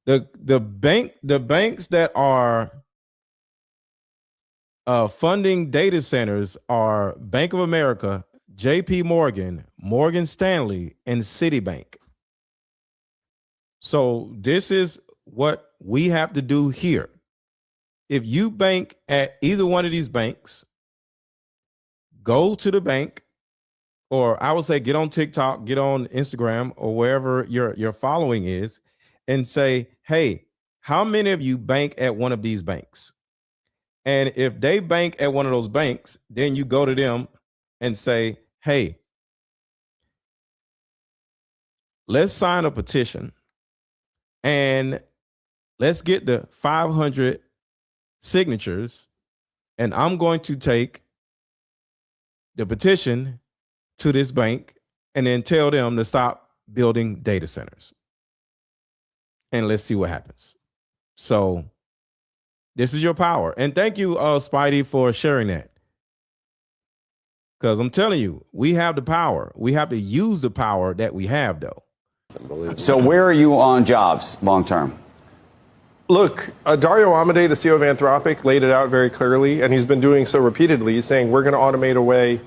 the banks that are funding data centers are Bank of America, JP Morgan, Morgan Stanley, and Citibank. So this is what we have to do here. If you bank at either one of these banks, go to the bank, or I would say get on TikTok, get on Instagram, or wherever your following is, and say, hey, how many of you bank at one of these banks? And if they bank at one of those banks, then you go to them and say, hey, let's sign a petition and let's get the 500 signatures, and I'm going to take the petition to this bank and then tell them to stop building data centers. And let's see what happens. So this is your power. And thank you, Spidey, for sharing that. Because I'm telling you, we have the power. We have to use the power that we have, though. So where are you on jobs long term? Look, Dario Amodei, the CEO of Anthropic, laid it out very clearly, and he's been doing so repeatedly. He's saying we're going to automate away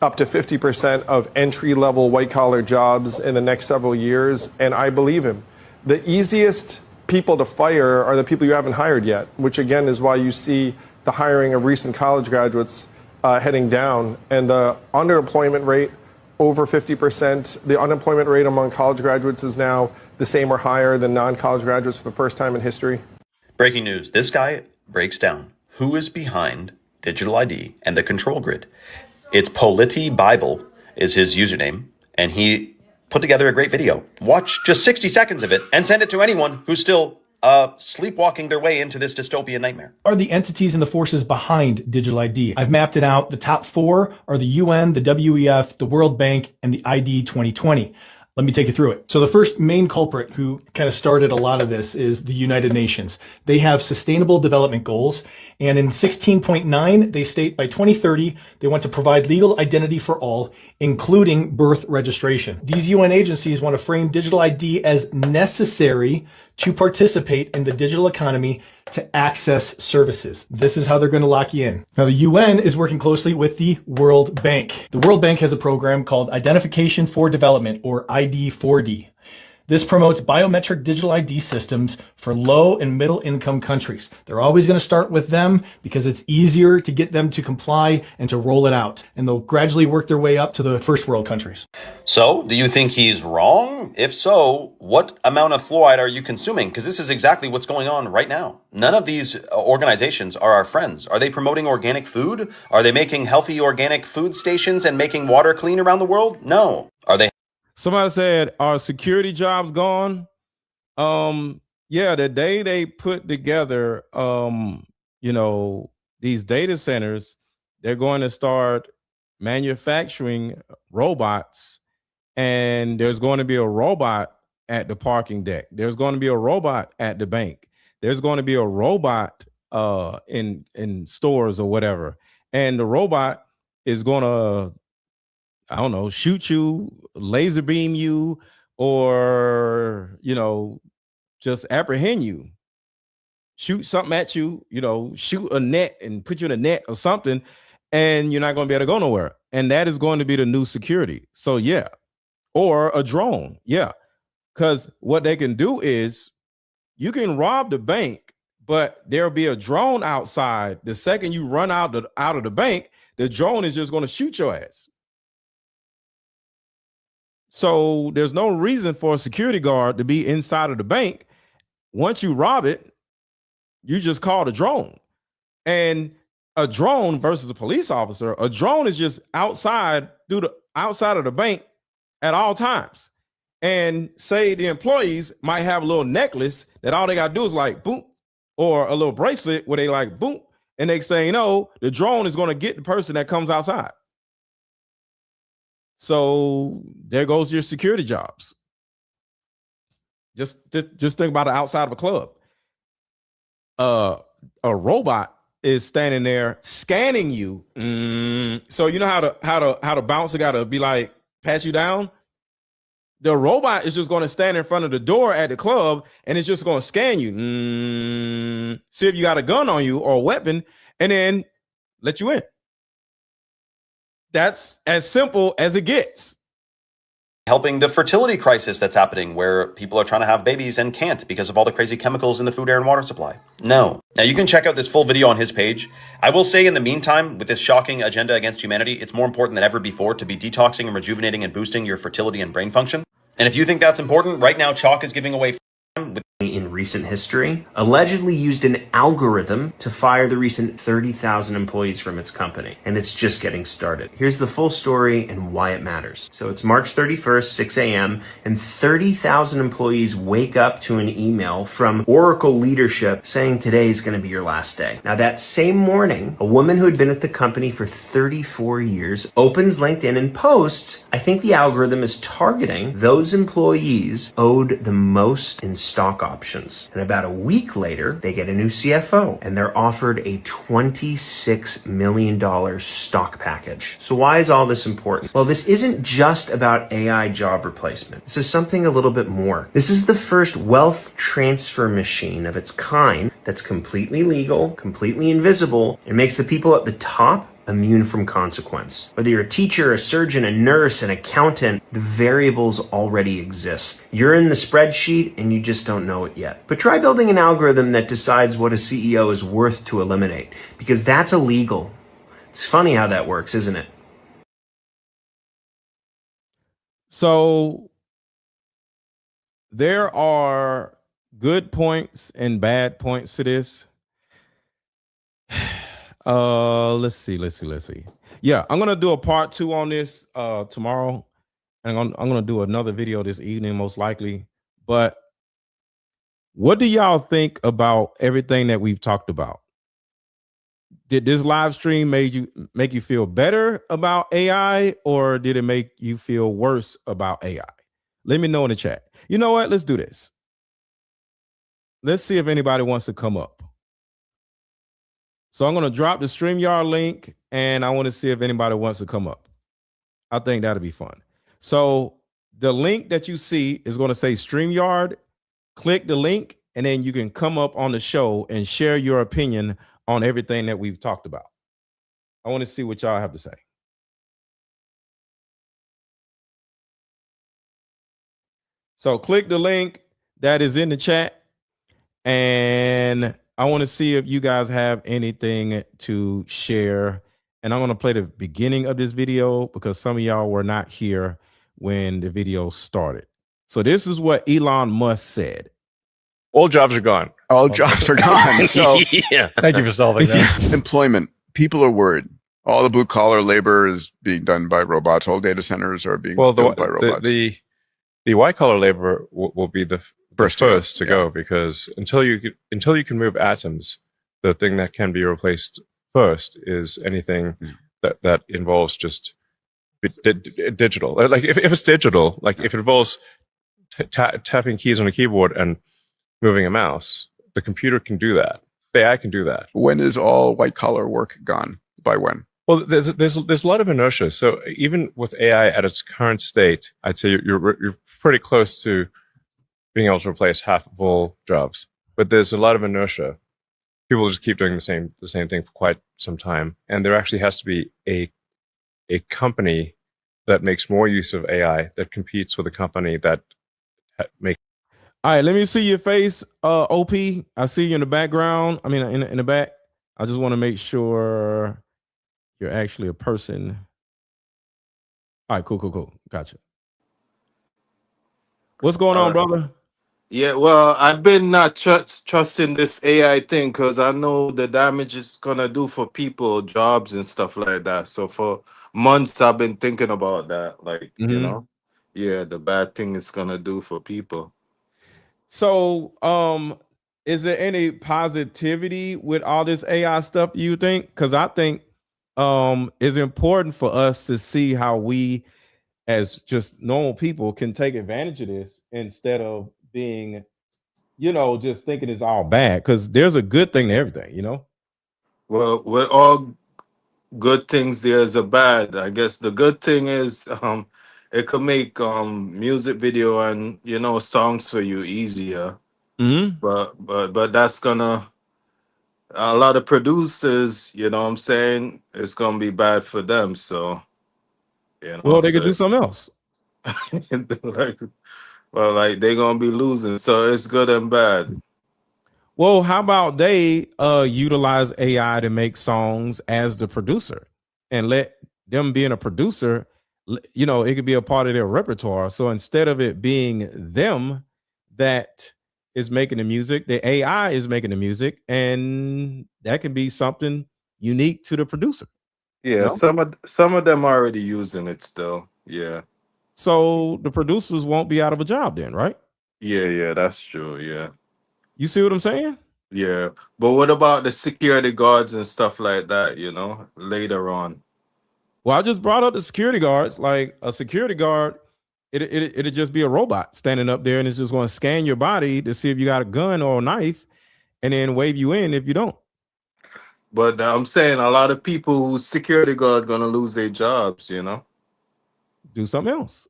up to 50% of entry-level white-collar jobs in the next several years, and I believe him. The easiest people to fire are the people you haven't hired yet, which again is why you see the hiring of recent college graduates heading down, and the underemployment rate over 50%. The unemployment rate among college graduates is now the same or higher than non-college graduates for the first time in history. Breaking news. This guy breaks down who is behind digital ID and the control grid. It's Politi Bible is his username, and he put together a great video. Watch just 60 seconds of it and send it to anyone who's still sleepwalking their way into this dystopian nightmare. Are the entities and the forces behind digital ID? I've mapped it out. The top four are the UN, the WEF, the World Bank, and the ID 2020. Let me take you through it. So the first main culprit who kind of started a lot of this is the United Nations. They have Sustainable Development Goals, and in 16.9, they state by 2030, they want to provide legal identity for all, including birth registration. These UN agencies want to frame digital ID as necessary to participate in the digital economy to access services. This is how they're going to lock you in. Now, the UN is working closely with the World Bank. The World Bank has a program called Identification for Development, or ID4D. This promotes biometric digital ID systems for low and middle income countries. They're always going to start with them because it's easier to get them to comply and to roll it out. And they'll gradually work their way up to the first world countries. So, do you think he's wrong? If so, what amount of fluoride are you consuming? Because this is exactly what's going on right now. None of these organizations are our friends. Are they promoting organic food? Are they making healthy organic food stations and making water clean around the world? No. Are they? Somebody said, are security jobs gone? Yeah, the day they put together, these data centers, they're going to start manufacturing robots, and there's going to be a robot at the parking deck. There's going to be a robot at the bank. There's going to be a robot in stores or whatever. And the robot is going to, I don't know, shoot you, laser beam you, or, just apprehend you, shoot something at you, shoot a net and put you in a net or something, and you're not going to be able to go nowhere. And that is going to be the new security. So, yeah. Or a drone. Yeah. Because what they can do is you can rob the bank, but there'll be a drone outside. The second you run out of the bank, the drone is just going to shoot your ass. So there's no reason for a security guard to be inside of the bank. Once you rob it, you just call the drone. And a drone versus a police officer, a drone is just outside of the bank at all times. And say the employees might have a little necklace that all they got to do is like boom, or a little bracelet where they like boom, and they say, no, the drone is going to get the person that comes outside. So there goes your security jobs. Just think about it outside of a club. A robot is standing there scanning you. So you know how the bouncer got to be like pass you down. The robot is just going to stand in front of the door at the club and it's just going to scan you. See if you got a gun on you or a weapon, and then let you in. That's as simple as it gets. Helping the fertility crisis that's happening where people are trying to have babies and can't because of all the crazy chemicals in the food, air, and water supply? No. Now, you can check out this full video on his page. I will say in the meantime, with this shocking agenda against humanity, it's more important than ever before to be detoxing and rejuvenating and boosting your fertility and brain function. And if you think that's important, right now, Chalk is giving away in recent history, allegedly used an algorithm to fire the recent 30,000 employees from its company. And it's just getting started. Here's the full story and why it matters. So it's March 31st, 6 a.m., and 30,000 employees wake up to an email from Oracle leadership saying today is going to be your last day. Now, that same morning, a woman who had been at the company for 34 years opens LinkedIn and posts, I think the algorithm is targeting those employees owed the most in stock options. And about a week later, they get a new CFO and they're offered a $26 million stock package. So why is all this important? Well, this isn't just about AI job replacement. This is something a little bit more. This is the first wealth transfer machine of its kind that's completely legal, completely invisible, and makes the people at the top immune from consequence. Whether you're a teacher, a surgeon, a nurse, an accountant, the variables already exist. You're in the spreadsheet and you just don't know it yet. But try building an algorithm that decides what a CEO is worth to eliminate, because that's illegal. It's funny how that works, isn't it? So there are good points and bad points to this. Let's see. Yeah, I'm gonna do a part 2 on this tomorrow, and I'm gonna do another video this evening most likely. But what do y'all think about everything that we've talked about? Did this live stream make you feel better about AI, or did it make you feel worse about AI? Let me know in the chat. You know what? Let's do this. Let's see if anybody wants to come up. So I'm going to drop the StreamYard link, and I want to see if anybody wants to come up. I think that'll be fun. So the link that you see is going to say StreamYard. Click the link, and then you can come up on the show and share your opinion on everything that we've talked about. I want to see what y'all have to say. So click the link that is in the chat, and I want to see if you guys have anything to share. And I'm going to play the beginning of this video because some of y'all were not here when the video started. So this is what Elon Musk said. All jobs are gone. All jobs are gone. So yeah. Thank you for solving that. Employment. People are worried. All the blue collar labor is being done by robots. All data centers are being built by robots. The white collar labor will be the first to go, because until you can move atoms, the thing that can be replaced first is anything that involves just digital. Like if it's digital, like if it involves tapping keys on a keyboard and moving a mouse, the computer can do that. The AI can do that. When is all white collar work gone? By when? Well, there's a lot of inertia. So even with AI at its current state, I'd say you're pretty close to being able to replace half of all jobs. But there's a lot of inertia. People just keep doing the same thing for quite some time, and there actually has to be a company that makes more use of AI that competes with a company that makes. All right, let me see your face, OP. I see you in the background. I mean, in the back. I just want to make sure you're actually a person. All right, cool. Gotcha. What's going on, brother? Yeah, well, I've been not trusting this AI thing because I know the damage it's gonna do for people, jobs, and stuff like that. So for months, I've been thinking about that, like you know, yeah, the bad thing it's gonna do for people. So, is there any positivity with all this AI stuff, do you think? Because I think it's important for us to see how we, as just normal people, can take advantage of this instead of being, just thinking it's all bad. Because there's a good thing to everything, Well, with all good things, there's a bad. I guess the good thing is it could make music video and songs for you easier. But that's gonna, a lot of producers, what I'm saying, it's gonna be bad for them. So well, they could do something else. like they're gonna be losing. So it's good and bad. Well, how about they utilize AI to make songs as the producer and let them being a producer, it could be a part of their repertoire. So instead of it being them that is making the music, the AI is making the music, and that can be something unique to the producer. Yeah, some of them are already using it still. Yeah. So the producers won't be out of a job then, right? Yeah, that's true. Yeah. You see what I'm saying? Yeah. But what about the security guards and stuff like that, later on? Well, I just brought up the security guards. Like a security guard, it'd just be a robot standing up there, and it's just going to scan your body to see if you got a gun or a knife and then wave you in if you don't. But I'm saying a lot of people who's security guard going to lose their jobs, Do something else.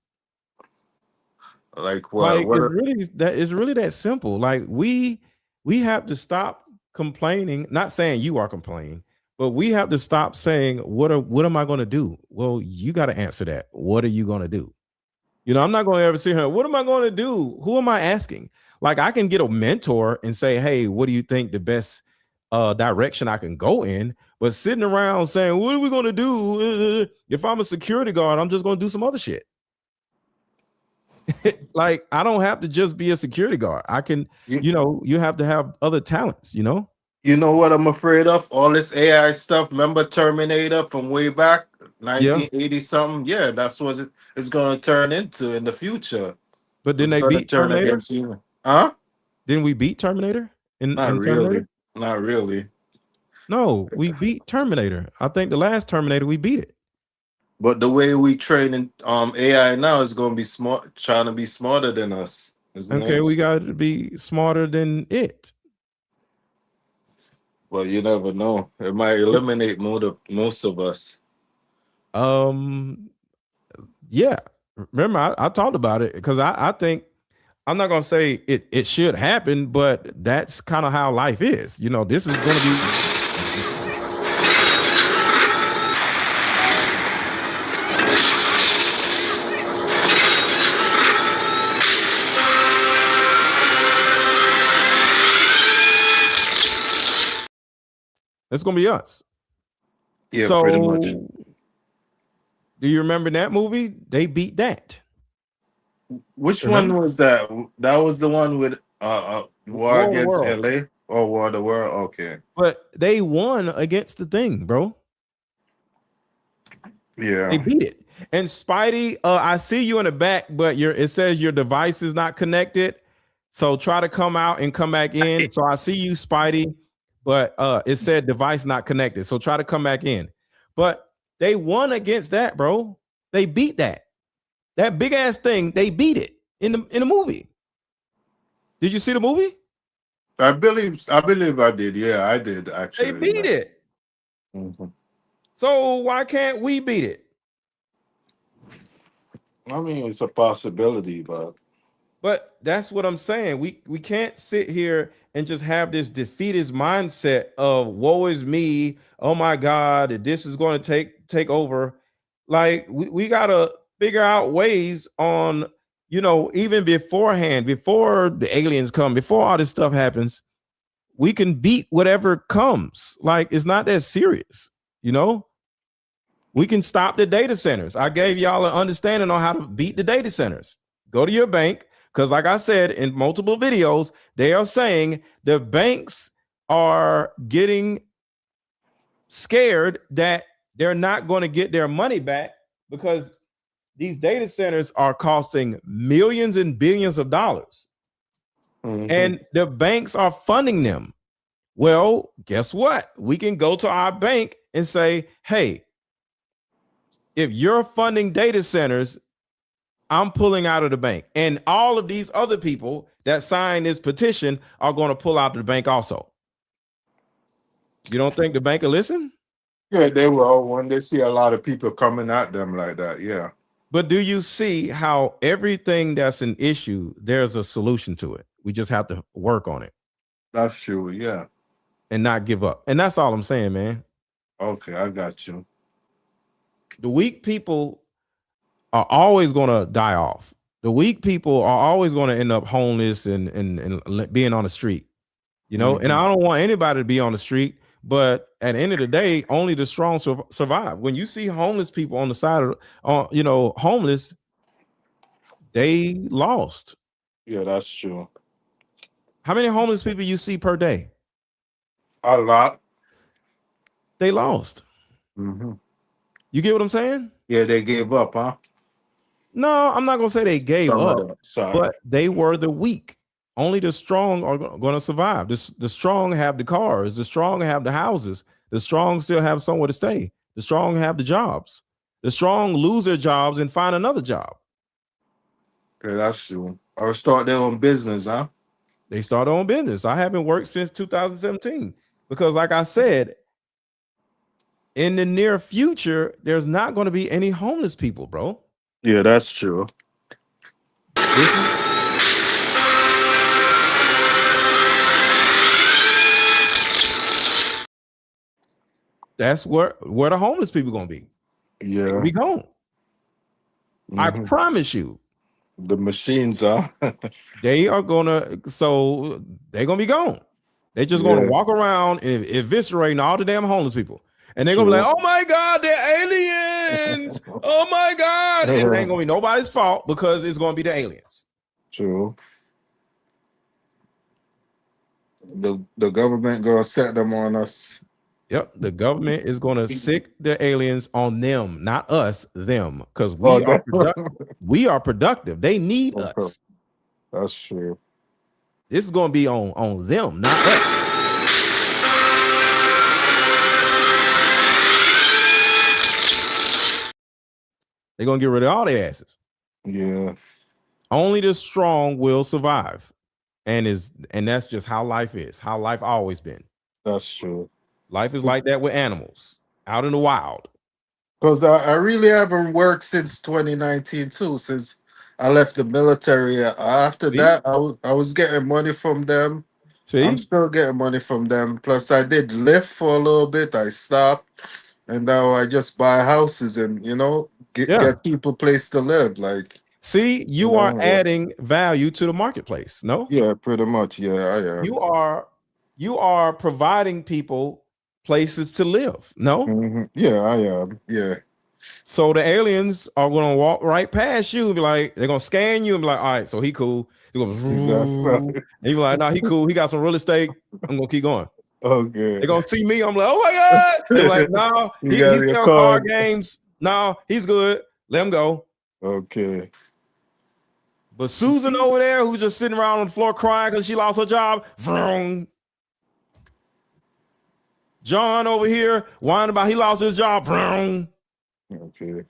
Like what? It's really that simple. Like we have to stop complaining. Not saying you are complaining, but we have to stop saying, what am I going to do? Well, you got to answer that. What are you going to do? I'm not going to ever see her. What am I going to do? Who am I asking? Like I can get a mentor and say, hey, what do you think the best direction I can go in? But sitting around saying, what are we going to do? If I'm a security guard, I'm just going to do some other shit. Like I don't have to just be a security guard. I can, you have to have other talents, You know what I'm afraid of? All this AI stuff. Remember Terminator from way back, 1980 something? Yeah, that's what it's going to turn into in the future. But then they beat Terminator. Huh? Didn't we beat Terminator? Not really. Not really. No, we beat Terminator. I think the last Terminator we beat it. But the way we train in AI now is going to be smart, trying to be smarter than us. Isn't Okay, it? we got to be smarter than it. Well, you never know. It might eliminate most of us. Yeah. Remember, I talked about it because I think I'm not gonna say it should happen, but that's kind of how life is. You know, this is gonna be. It's gonna be us. Yeah, so, pretty much. Do you remember that movie? They beat that. Which one was that? That was the one with War of the Against World. LA or War of the World? Okay. But they won against the thing, bro. Yeah. They beat it. And Spidey, I see you in the back, but it says your device is not connected. So try to come out and come back in. So I see you, Spidey, but it said device not connected. So try to come back in. But they won against that, bro. They beat that. That big ass thing, they beat it in the movie. Did you see the movie? I believe I did. Yeah, I did actually. They beat it. Mm-hmm. So why can't we beat it? I mean, it's a possibility, but that's what I'm saying. We can't sit here and just have this defeatist mindset of woe is me. Oh my God, this is going to take over. Like we gotta figure out ways on, even beforehand, before the aliens come, before all this stuff happens, we can beat whatever comes. Like it's not that serious, We can stop the data centers. I gave y'all an understanding on how to beat the data centers. Go to your bank, because like I said in multiple videos, they are saying the banks are getting scared that they're not going to get their money back because these data centers are costing millions and billions of dollars. Mm-hmm. And the banks are funding them. Well, guess what? We can go to our bank and say, hey, if you're funding data centers, I'm pulling out of the bank. And all of these other people that sign this petition are going to pull out of the bank also. You don't think the bank will listen? Yeah, they will when they see a lot of people coming at them like that. Yeah. But do you see how everything that's an issue, there's a solution to it? We just have to work on it. That's true. Yeah. And not give up. And that's all I'm saying, man. Okay, I got you. The weak people are always going to die off. The weak people are always going to end up homeless and being on the street, Mm-hmm. And I don't want anybody to be on the street, but at the end of the day, only the strong survive. When you see homeless people on the side of, homeless, they lost. Yeah, that's true. How many homeless people you see per day? A lot. They lost. Mm-hmm. You get what I'm saying? Yeah, they gave up, huh? No, I'm not going to say they gave up, but they were the weak. Only the strong are going to survive. The strong have the cars. The strong have the houses. The strong still have somewhere to stay. The strong have the jobs. The strong lose their jobs and find another job. Okay, that's true. Or start their own business, huh? They start their own business. I haven't worked since 2017 because, like I said, in the near future, there's not going to be any homeless people, bro. Yeah, that's true. That's where the homeless people going to be. Yeah. They'll be gone. Mm-hmm. I promise you. The machines, huh? They're going to be gone. They're just going to walk around and eviscerating all the damn homeless people. And they're going to be like, oh my God, they're aliens. Oh my God. And it ain't going to be nobody's fault because it's going to be the aliens. True. The government going to set them on us. Yep. The government is going to sick the aliens on them, not us, them. Because we are productive. They need us. That's true. This is going to be on them, not us. They're gonna get rid of all their asses. Yeah. Only the strong will survive. And that's just how life is, how life always been. That's true. Life is like that with animals out in the wild. Because I really haven't worked since 2019 too, since I left the military. After that, I was getting money from them. See? I'm still getting money from them. Plus, I did Lyft for a little bit. I stopped. And now I just buy houses and, get people place to live. Like, see, you are adding value to the marketplace. No? Yeah, pretty much. Yeah, I am. You are providing people places to live. No? Mm-hmm. Yeah, I am. Yeah. So the aliens are going to walk right past you and be like, they're going to scan you and be like, all right, so he cool. They're going to and you be like, nah, he cool. He got some real estate. I'm going to keep going. Okay. They're going to see me. I'm like, oh my God. They're like, no, he's still card games. No, he's good. Let him go. Okay. But Susan over there, who's just sitting around on the floor crying because she lost her job. Vroom. John over here whining about he lost his job. Vroom. Okay.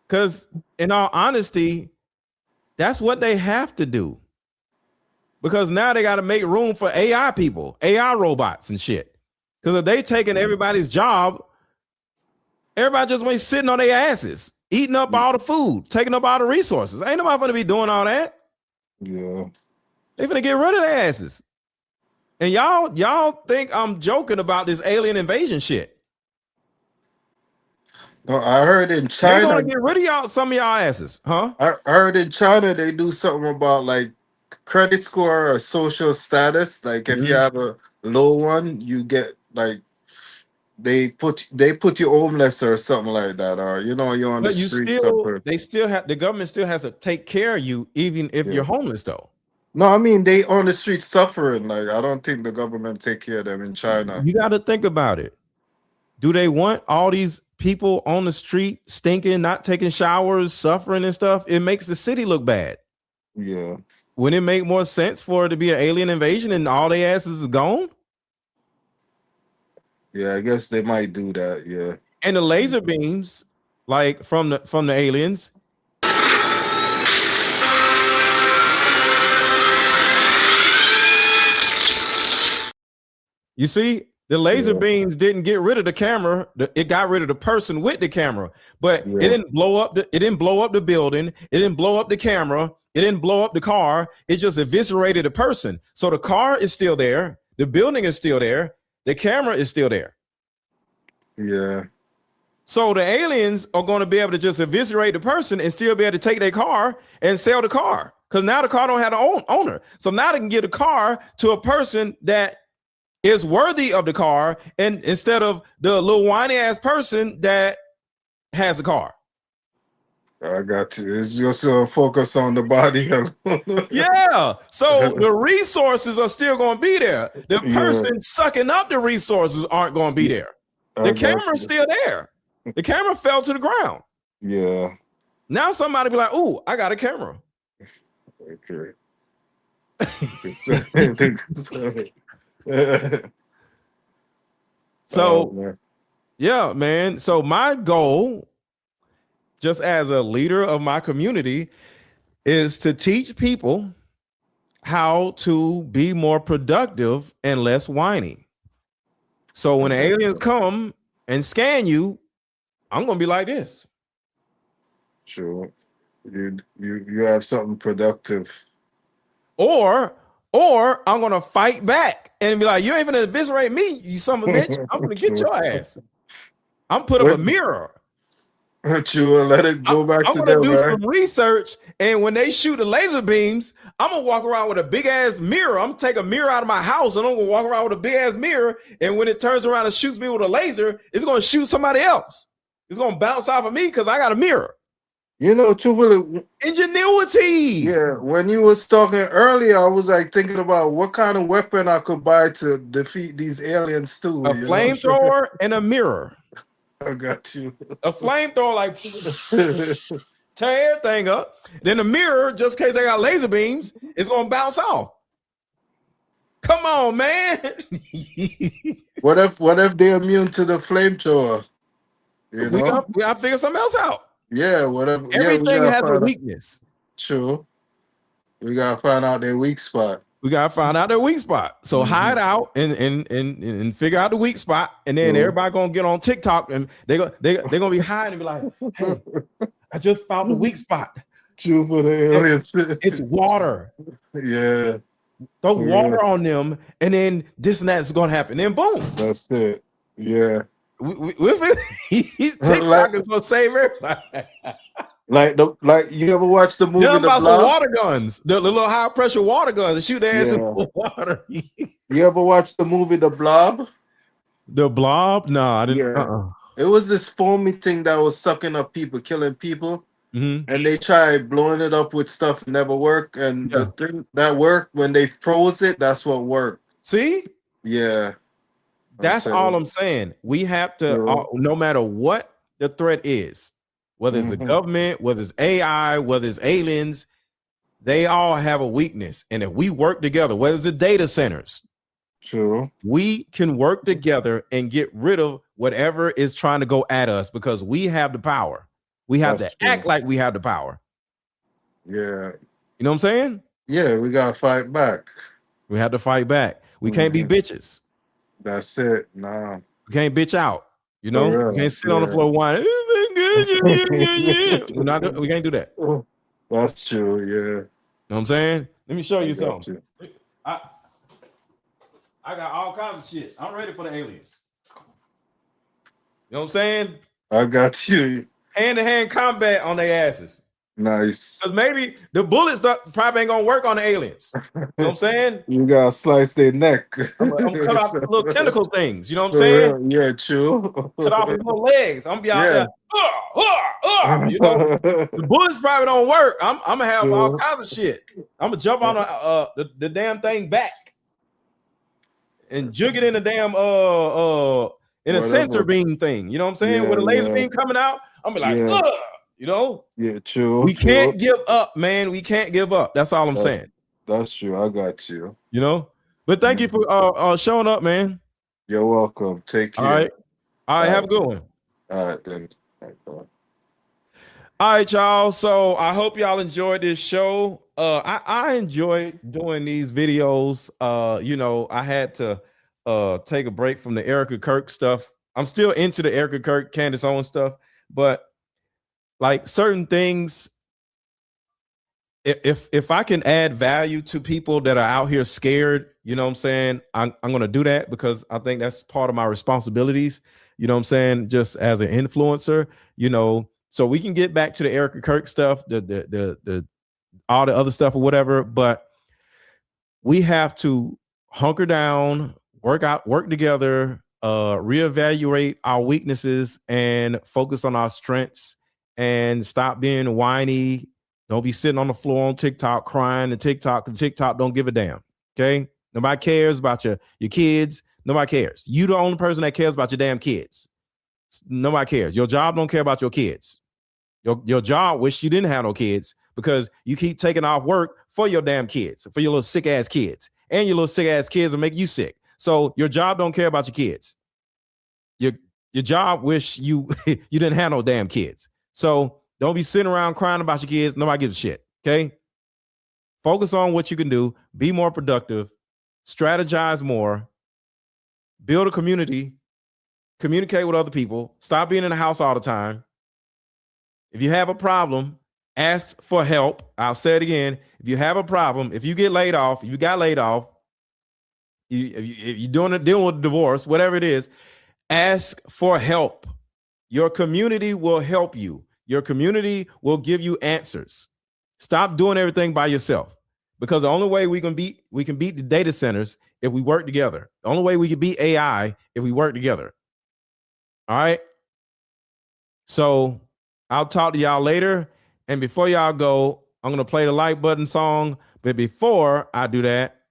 Because in all honesty, that's what they have to do. Because now they got to make room for AI people, AI robots and shit. Because if they taking everybody's job, everybody just went sitting on their asses, eating up all the food, taking up all the resources. Ain't nobody gonna be doing all that. Yeah. They finna get rid of their asses. And y'all think I'm joking about this alien invasion shit. No, I heard in China they're gonna get rid of some of y'all asses, huh? I heard in China they do something about like credit score or social status. Like if you have a low one, you get like they put you homeless or something like that, or you're on the street. The government still has to take care of you even if you're homeless though. No, I mean they on the street suffering. Like I don't think the government take care of them in China. You got to think about it. Do they want all these people on the street stinking, not taking showers, suffering and stuff? It makes the city look bad. Yeah. Wouldn't it make more sense for it to be an alien invasion and all their asses is gone? Yeah, I guess they might do that. Yeah. And the laser beams, like from the aliens. You see, the laser beams didn't get rid of the camera. It got rid of the person with the camera, but it didn't blow up. It didn't blow up the building. It didn't blow up the camera. It didn't blow up the car. It just eviscerated the person. So the car is still there. The building is still there. The camera is still there. Yeah. So the aliens are going to be able to just eviscerate the person and still be able to take their car and sell the car because now the car don't have an owner. So now they can get a car to a person that is worthy of the car, and instead of the little whiny ass person that has a car. I got you. It's just focus on the body. Yeah. So the resources are still going to be there. The person sucking up the resources aren't going to be there. The camera's still there. The camera fell to the ground. Yeah. Now somebody be like, "Ooh, I got a camera." Okay. So, yeah, man. So my goal, just as a leader of my community, is to teach people how to be more productive and less whiny. So when the aliens come and scan you, I'm gonna be like this. Sure. You have something productive. Or I'm gonna fight back and be like, you ain't gonna eviscerate me, you son of a bitch. I'm gonna get your ass. I'm put up a mirror. You will let it go back I'm to gonna them, do right? some research, and when they shoot the laser beams, I'm gonna walk around with a big ass mirror. I'm gonna take a mirror out of my house, and I'm gonna walk around with a big ass mirror. And when it turns around and shoots me with a laser, it's gonna shoot somebody else. It's gonna bounce off of me because I got a mirror. Truthfully, ingenuity. Yeah, when you was talking earlier, I was like thinking about what kind of weapon I could buy to defeat these aliens too. A flamethrower and a mirror. I got you. A flamethrower, like tear everything up. Then the mirror, just in case they got laser beams, is gonna bounce off. Come on, man. What if they're immune to the flamethrower? We gotta figure something else out. Yeah, whatever. Everything has a weakness. True. We gotta find out their weak spot. We gotta find out their weak spot. So hide out and figure out the weak spot, and then everybody gonna get on TikTok and they're gonna be hiding and be like, "Hey, I just found the weak spot." True for the aliens. It's water. Yeah. Throw water on them, and then this and that's gonna happen. Then boom. That's it. Yeah. TikTok is gonna save everybody. Like you ever watch the movie The about Blob? some water guns, the little high pressure water guns that shoot their ass in water. You ever watch the movie The Blob? The Blob? No, I didn't. Yeah. It was this foamy thing that was sucking up people, killing people. Mm-hmm. And they tried blowing it up with stuff, it never worked. And the thing that worked, when they froze it, that's what worked. See? Yeah. That's all I'm saying. We have to, no matter what the threat is, whether it's the government, whether it's AI, whether it's aliens, they all have a weakness. And if we work together, whether it's the data centers, we can work together and get rid of whatever is trying to go at us, because we have the power. We have to act like we have the power. Yeah. You know what I'm saying? Yeah, we gotta fight back. We have to fight back. We can't be bitches. That's it. Nah. We can't bitch out. You know, we can't sit on the floor whining. We can't do that. That's true, yeah. You know what I'm saying? Let me show you something. I got all kinds of shit. I'm ready for the aliens. You know what I'm saying? I got you. Hand-to-hand combat on their asses. Nice. Because maybe the bullets probably ain't gonna work on the aliens. You know what I'm saying? You gotta slice their neck. I'm gonna cut off the little tentacle things. You know what I'm saying? Yeah, true. Cut off the little legs. I'm gonna be out there. You know, the bullets probably don't work. I'm gonna have all kinds of shit. I'm gonna jump on the damn thing back and jug it in the damn in a sensor beam thing. You know what I'm saying? With a laser beam coming out, I'm gonna be like, you know? Yeah, true. We can't give up, man. We can't give up. That's all I'm saying. That's true. I got you. You know? But thank you for showing up, man. You're welcome. Take care. All right. All right, have a good one. All right, then. All right, y'all. So I hope y'all enjoyed this show. I enjoy doing these videos. You know, I had to take a break from the Erica Kirk stuff. I'm still into the Erica Kirk, Candace Owens stuff, but like certain things, if I can add value to people that are out here scared, you know what I'm saying? I'm going to do that, because I think that's part of my responsibilities, you know what I'm saying? Just as an influencer, you know, so we can get back to the Erica Kirk stuff, the all the other stuff or whatever, but we have to hunker down, work together, reevaluate our weaknesses and focus on our strengths, and stop being whiny. Don't be sitting on the floor on TikTok crying and TikTok don't give a damn. Okay. Nobody cares about your kids. Nobody cares. You the only person that cares about your damn kids. Nobody cares. Your job don't care about your kids. Your job wish you didn't have no kids, because you keep taking off work for your damn kids, for your little sick ass kids, and your little sick ass kids will make you sick. So your job don't care about your kids. Your job wish you you didn't have no damn kids. So don't be sitting around crying about your kids. Nobody gives a shit. Okay. Focus on what you can do. Be more productive. Strategize more. Build a community. Communicate with other people. Stop being in the house all the time. If you have a problem, ask for help. I'll say it again. If you have a problem, if you get laid off, if you got laid off, if you're dealing with divorce, whatever it is, ask for help. Your community will help you. Your community will give you answers. Stop doing everything by yourself, because the only way we can beat the data centers if we work together. The only way we can beat AI if we work together. All right. So I'll talk to y'all later. And before y'all go, I'm going to play the like button song. But before I do that,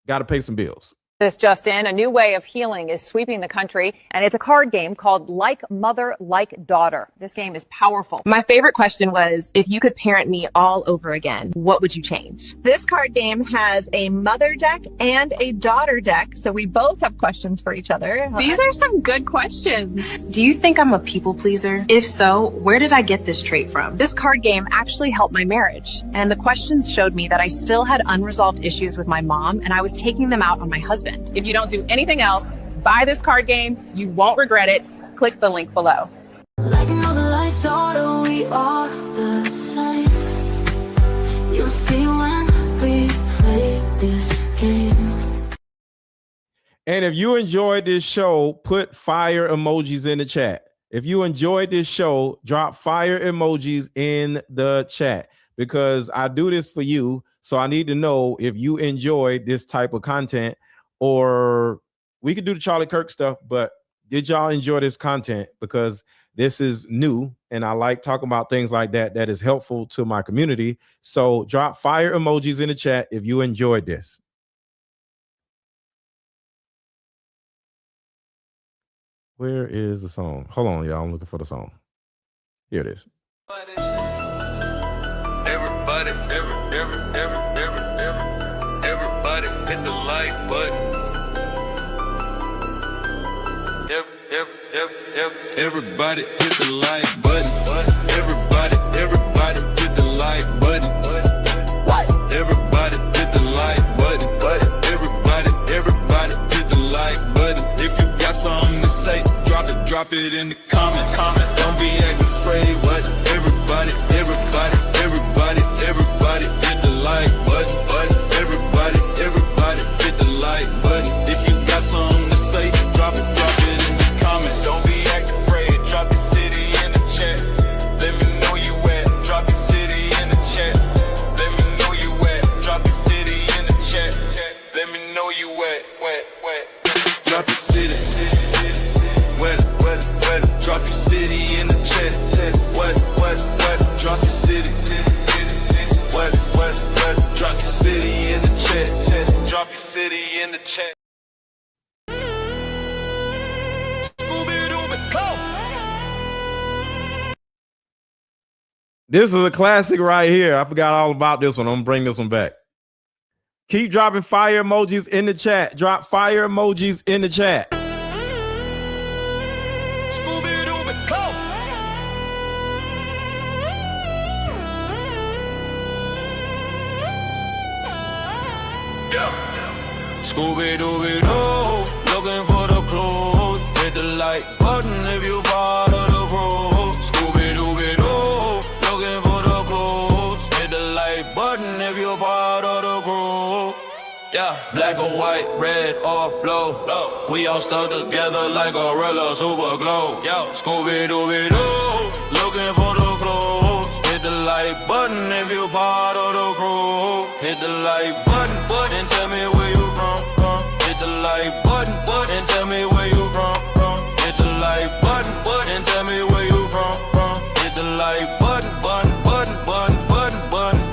got to pay some bills. This just in, a new way of healing is sweeping the country, and it's a card game called Like Mother, Like Daughter. This game is powerful. My favorite question was, if you could parent me all over again, what would you change? This card game has a mother deck and a daughter deck, so we both have questions for each other. These are some good questions. Do you think I'm a people pleaser? If so, where did I get this trait from? This card game actually helped my marriage, and the questions showed me that I still had unresolved issues with my mom, and I was taking them out on my husband. If you don't do anything else, buy this card game. You won't regret it. Click the link below. Like mother, like daughter, we are the same. You'll see when we play this game. And if you enjoyed this show, put fire emojis in the chat. If you enjoyed this show, drop fire emojis in the chat, because I do this for you. So I need to know if you enjoyed this type of content. Or we could do the Charlie Kirk stuff, but did y'all enjoy this content? Because this is new and I like talking about things like that that is helpful to my community. So drop fire emojis in the chat if you enjoyed this. Where is the song? Hold on, y'all. I'm looking for the song. Here it is. Everybody hit the like button. Everybody hit the like button. Everybody hit the like button. Everybody hit the like button. Everybody hit the like button. If you got something to say, drop it in the comments. Don't be acting afraid. What? Everybody hit the like button. Everybody hit the like button. If you got something to say, drop it in the comments. Don't be acting afraid. Drop your city in the chat. Let me know you at. Drop your city in the chat. Let me know you at. Drop your city in the chat. Let me know you at. Drop your city. What? Drop your city in the chat. What? Drop your city. What? Drop your city in the chat. Drop your city in the chat. This is a classic right here. I forgot all about this one. I'm gonna bring this one back. Keep dropping fire emojis in the chat. Drop fire emojis in the chat. Scooby-Dooby-Doo, looking for the clues. Hit the like button if you part of the crew. Scooby-Dooby-Doo, looking for the clues. Hit the like button if you part of the crew. Yeah, black or white, red or blue. We all stuck together like Gorilla Super Glue. Yo, Scooby-Dooby-Doo, looking for the clues. Hit the like button if you part of the crew. Hit the like button and tell me where you from. Hit the like button and tell me where you from. Hit the like button and tell me where you from. Hit the like button.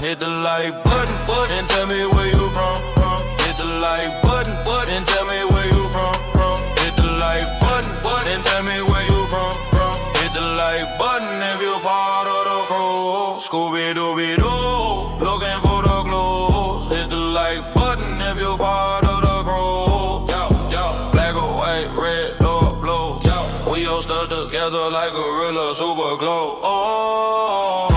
Hit the like button and tell me where you from. Hit the like button and tell me where you from. Hit the like button and tell me where you from. Hit the like button if you part of the crew. Scooby-Dooby-Doo, looking for the clues. Hit the like button if you part of the crew. Yo, black or white, red or blue. We all stuck together like Gorilla Super Glue. Oh.